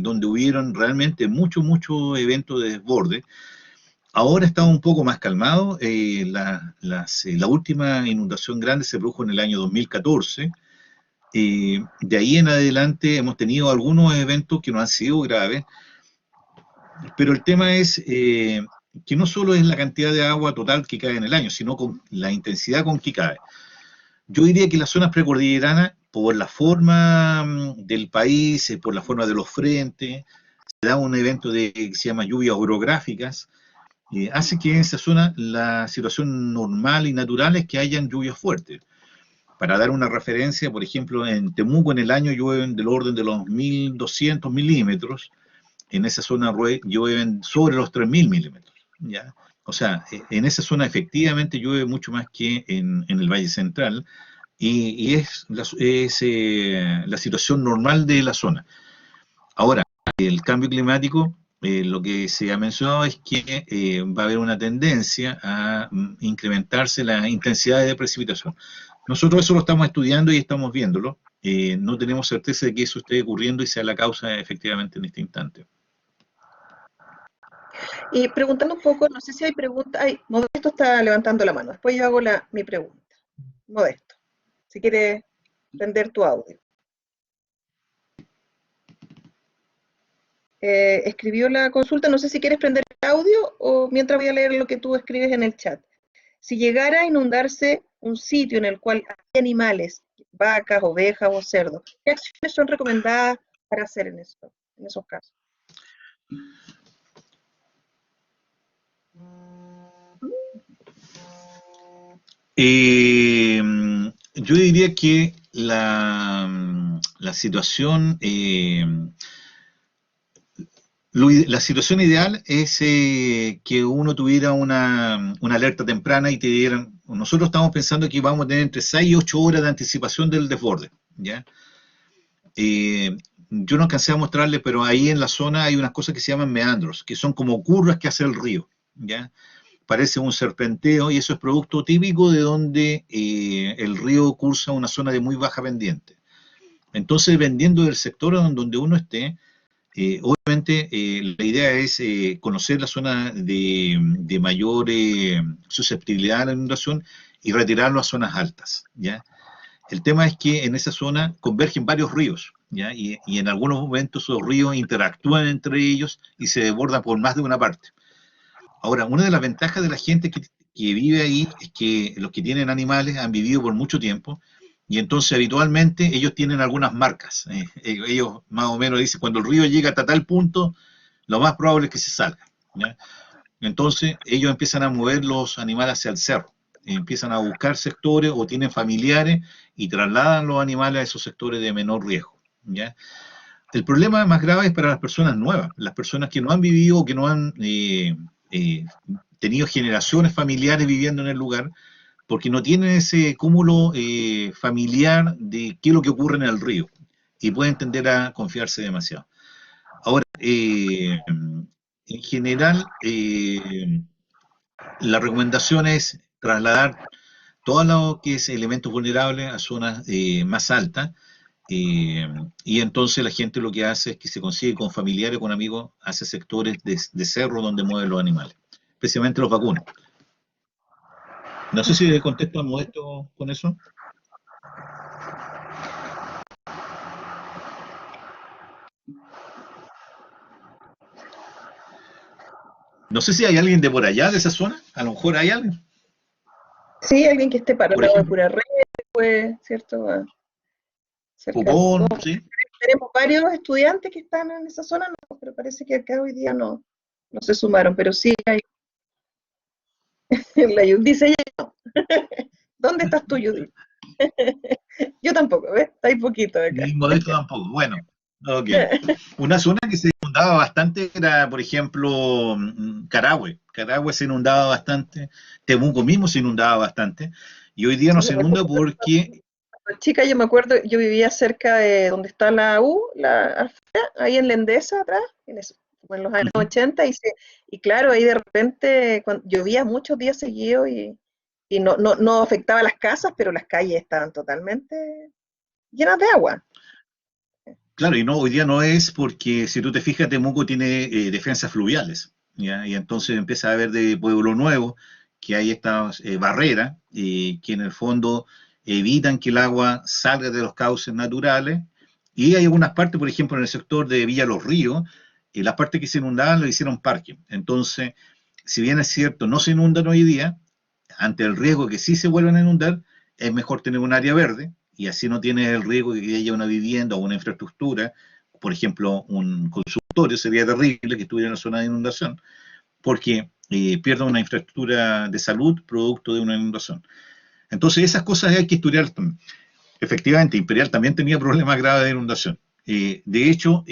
donde hubieron realmente muchos eventos de desborde. Ahora está un poco más calmado. La última inundación grande se produjo en el año 2014. De ahí en adelante hemos tenido algunos eventos que no han sido graves, pero el tema es que no solo es la cantidad de agua total que cae en el año, sino con la intensidad con que cae. Yo diría que las zonas precordilleranas, por la forma del país, por la forma de los frentes, se da un evento que se llama lluvias orográficas, hace que en esa zona la situación normal y natural es que hayan lluvias fuertes. Para dar una referencia, por ejemplo, en Temuco en el año llueven del orden de los 1.200 milímetros, en esa zona llueven sobre los 3.000 milímetros, ¿ya? O sea, en esa zona efectivamente llueve mucho más que en el Valle Central, y es la situación normal de la zona. Ahora, el cambio climático, lo que se ha mencionado es que va a haber una tendencia a incrementarse la intensidad de precipitación. Nosotros eso lo estamos estudiando y estamos viéndolo. No tenemos certeza de que eso esté ocurriendo y sea la causa efectivamente en este instante. Y preguntando un poco, no sé si hay preguntas. Ay, Modesto está levantando la mano. Después yo hago mi pregunta. Modesto, si quieres prender tu audio. Escribió la consulta, no sé si quieres prender el audio o mientras voy a leer lo que tú escribes en el chat. Si llegara a inundarse un sitio en el cual hay animales, vacas, ovejas o cerdos, ¿qué acciones son recomendadas para hacer en esos casos? Yo diría que la situación, la situación ideal es que uno tuviera una alerta temprana y te dieran. Nosotros estamos pensando que vamos a tener entre 6 y 8 horas de anticipación del desborde, ¿ya? Yo no alcancé a mostrarle, pero ahí en la zona hay unas cosas que se llaman meandros, que son como curvas que hace el río, ¿ya? Parece un serpenteo y eso es producto típico de donde el río cursa una zona de muy baja pendiente. Entonces, dependiendo del sector donde uno esté, obviamente la idea es conocer la zona de mayor susceptibilidad a la inundación y retirarlo a zonas altas, ¿ya? El tema es que en esa zona convergen varios ríos, ¿ya? Y en algunos momentos esos ríos interactúan entre ellos y se desbordan por más de una parte. Ahora, una de las ventajas de la gente que vive ahí es que los que tienen animales han vivido por mucho tiempo y entonces habitualmente ellos tienen algunas marcas. Ellos más o menos dicen, cuando el río llega hasta tal punto, lo más probable es que se salga, ¿ya? Entonces ellos empiezan a mover los animales hacia el cerro, empiezan a buscar sectores o tienen familiares y trasladan los animales a esos sectores de menor riesgo, ¿ya? El problema más grave es para las personas nuevas, las personas que no han vivido o que no han eh, tenido generaciones familiares viviendo en el lugar, porque no tienen ese cúmulo familiar de qué es lo que ocurre en el río y pueden tender a confiarse demasiado. Ahora, en general, la recomendación es trasladar todo lo que es elementos vulnerables a zonas más altas. eh, y entonces la gente lo que hace es que se consigue con familiares o con amigos hacia sectores de cerro donde mueven los animales, especialmente los vacunos. No sé si le contesto a Modesto con eso. No sé si hay alguien de por allá, de esa zona. A lo mejor hay alguien, Sí, alguien que esté para el por lado de ejemplo. Pura Red, pues, ¿cierto? Cerca del Pupón, Pucón. ¿sí? Tenemos varios estudiantes que están en esa zona, no, pero parece que acá hoy día no se sumaron, pero sí hay la Judith. Dice ella, no. ¿Dónde estás tú, Judith? Yo tampoco, ¿ves? Hay poquito acá. Ni Modesto tampoco. Bueno, ok. Una zona que se inundaba bastante era, por ejemplo, Carahue. Carahue se inundaba bastante. Temuco mismo se inundaba bastante. Y hoy día no Sí, se inunda recuerdo, porque... cuando chica yo me acuerdo, yo vivía cerca de donde está la U, ahí en Lendesa atrás, como en los años Ujú. 80, y claro, ahí de repente llovía muchos días seguidos y no afectaba las casas, pero las calles estaban totalmente llenas de agua. Claro, y no, hoy día no es porque si tú te fijas, Temuco tiene defensas fluviales, ¿ya? Y entonces empieza a ver de Pueblo Nuevo que hay estas barreras que en el fondo evitan que el agua salga de los cauces naturales. Y hay algunas partes, por ejemplo, en el sector de Villa Los Ríos, las partes que se inundaban lo hicieron parque. Entonces, si bien es cierto, no se inundan hoy día, ante el riesgo que sí se vuelvan a inundar, es mejor tener un área verde y así no tienes el riesgo de que haya una vivienda o una infraestructura, por ejemplo, un consultorio, sería terrible que estuviera en una zona de inundación, porque pierde una infraestructura de salud producto de una inundación. Entonces esas cosas hay que estudiar también. Efectivamente, Imperial también tenía problemas graves de inundación. De hecho,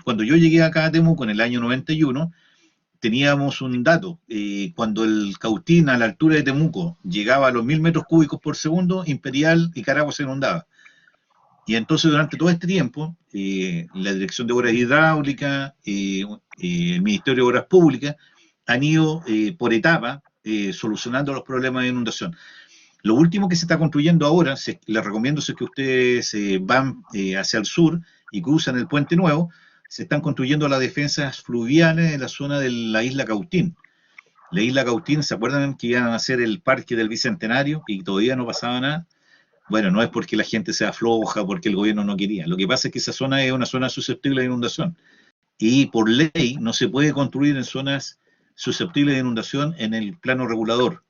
cuando yo llegué acá a Temuco en el año 91, teníamos un dato. Cuando el Cautín a la altura de Temuco llegaba a los 1000 metros cúbicos por segundo, Imperial y Caragua se inundaba. Y entonces durante todo este tiempo, la Dirección de Obras Hidráulicas, el Ministerio de Obras Públicas, han ido por etapa solucionando los problemas de inundación. Lo último que se está construyendo ahora, les recomiendo si es que ustedes van hacia el sur y cruzan el Puente Nuevo, se están construyendo las defensas fluviales en la zona de la isla Cautín. La isla Cautín, ¿se acuerdan que iban a hacer el parque del Bicentenario y todavía no pasaba nada? Bueno, no es porque la gente sea floja, porque el gobierno no quería. Lo que pasa es que esa zona es una zona susceptible de inundación. Y por ley no se puede construir en zonas susceptibles de inundación en el plano regulador.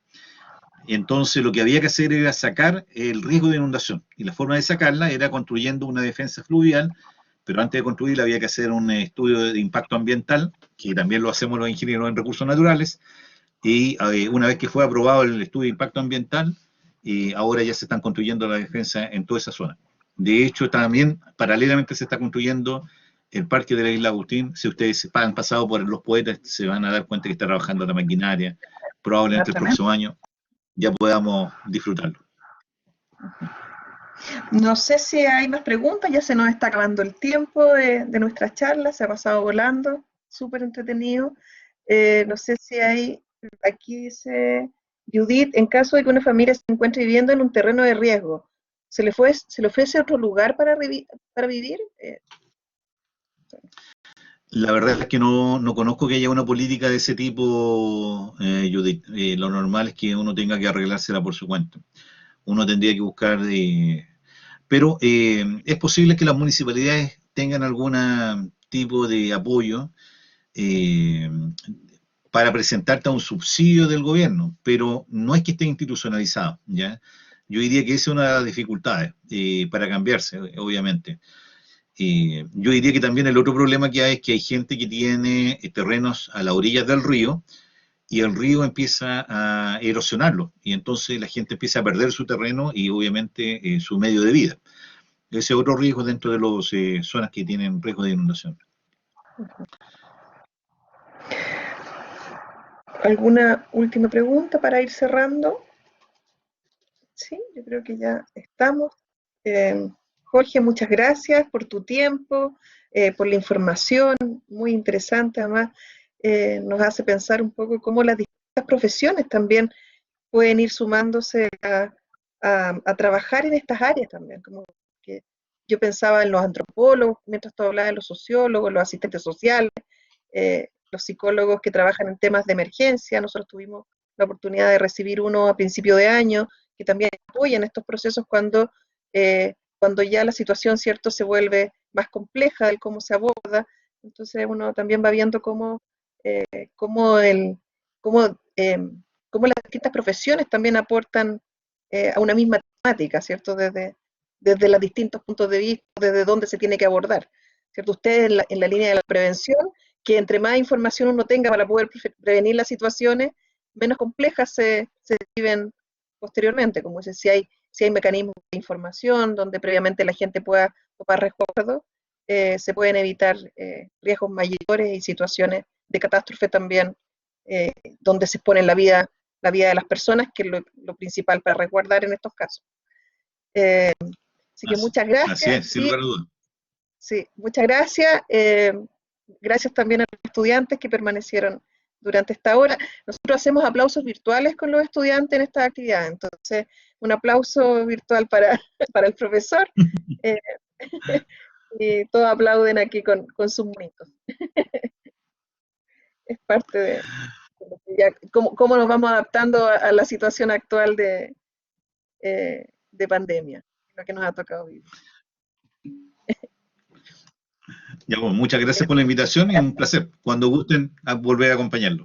Entonces lo que había que hacer era sacar el riesgo de inundación. Y la forma de sacarla era construyendo una defensa fluvial, pero antes de construirla había que hacer un estudio de impacto ambiental, que también lo hacemos los ingenieros en recursos naturales, y una vez que fue aprobado el estudio de impacto ambiental, ahora ya se están construyendo la defensa en toda esa zona. De hecho, también paralelamente se está construyendo el parque de la isla Agustín. Si ustedes han pasado por los poetas, se van a dar cuenta que está trabajando la maquinaria. Probablemente el Exactamente. próximo año ya podamos disfrutarlo. No sé si hay más preguntas, ya se nos está acabando el tiempo de nuestra charla, se ha pasado volando, súper entretenido. No sé si hay, aquí dice Judith, en caso de que una familia se encuentre viviendo en un terreno de riesgo, ¿se le ofrece otro lugar para vivir? La verdad es que no conozco que haya una política de ese tipo, Judith. Lo normal es que uno tenga que arreglársela por su cuenta. Uno tendría que buscar, pero es posible que las municipalidades tengan algún tipo de apoyo eh, para presentarte a un subsidio del gobierno, pero no es que esté institucionalizado, ¿ya? Yo diría que esa es una de las dificultades para cambiarse, obviamente. Yo diría que también el otro problema que hay es que hay gente que tiene terrenos a las orillas del río y el río empieza a erosionarlo y entonces la gente empieza a perder su terreno y obviamente su medio de vida. Ese es otro riesgo dentro de las zonas que tienen riesgo de inundación. ¿Alguna última pregunta para ir cerrando? Sí, yo creo que ya estamos. Eh, Jorge, muchas gracias por tu tiempo, por la información, muy interesante. Además, nos hace pensar un poco cómo las distintas profesiones también pueden ir sumándose a trabajar en estas áreas también. Como que yo pensaba en los antropólogos, mientras tú hablabas de los sociólogos, los asistentes sociales, los psicólogos que trabajan en temas de emergencia. Nosotros tuvimos la oportunidad de recibir uno a principio de año que también apoyan estos procesos cuando ya la situación, cierto, se vuelve más compleja del cómo se aborda. Entonces uno también va viendo eh, cómo, el, cómo, eh, cómo las distintas profesiones también aportan a una misma temática, ¿cierto? Desde los distintos puntos de vista, desde dónde se tiene que abordar, ¿cierto? Usted en la línea de la prevención, que entre más información uno tenga para poder prevenir las situaciones, menos complejas se viven posteriormente, como dice, si hay mecanismos de información donde previamente la gente pueda tomar resguardo, se pueden evitar riesgos mayores y situaciones de catástrofe también, donde se expone la vida de las personas, que es lo principal para resguardar en estos casos. Eh, Así que Así, muchas así gracias es, sin y lugar a dudas. sí, muchas gracias. Gracias también a los estudiantes que permanecieron durante esta hora. Nosotros hacemos aplausos virtuales con los estudiantes en esta actividad, entonces un aplauso virtual para, para el profesor eh, y todos aplauden aquí con sus monitos. Es parte cómo nos vamos adaptando a la situación actual de pandemia, lo que nos ha tocado vivir. Ya, pues, muchas gracias por la invitación y un placer. Cuando gusten, volver a acompañarlo.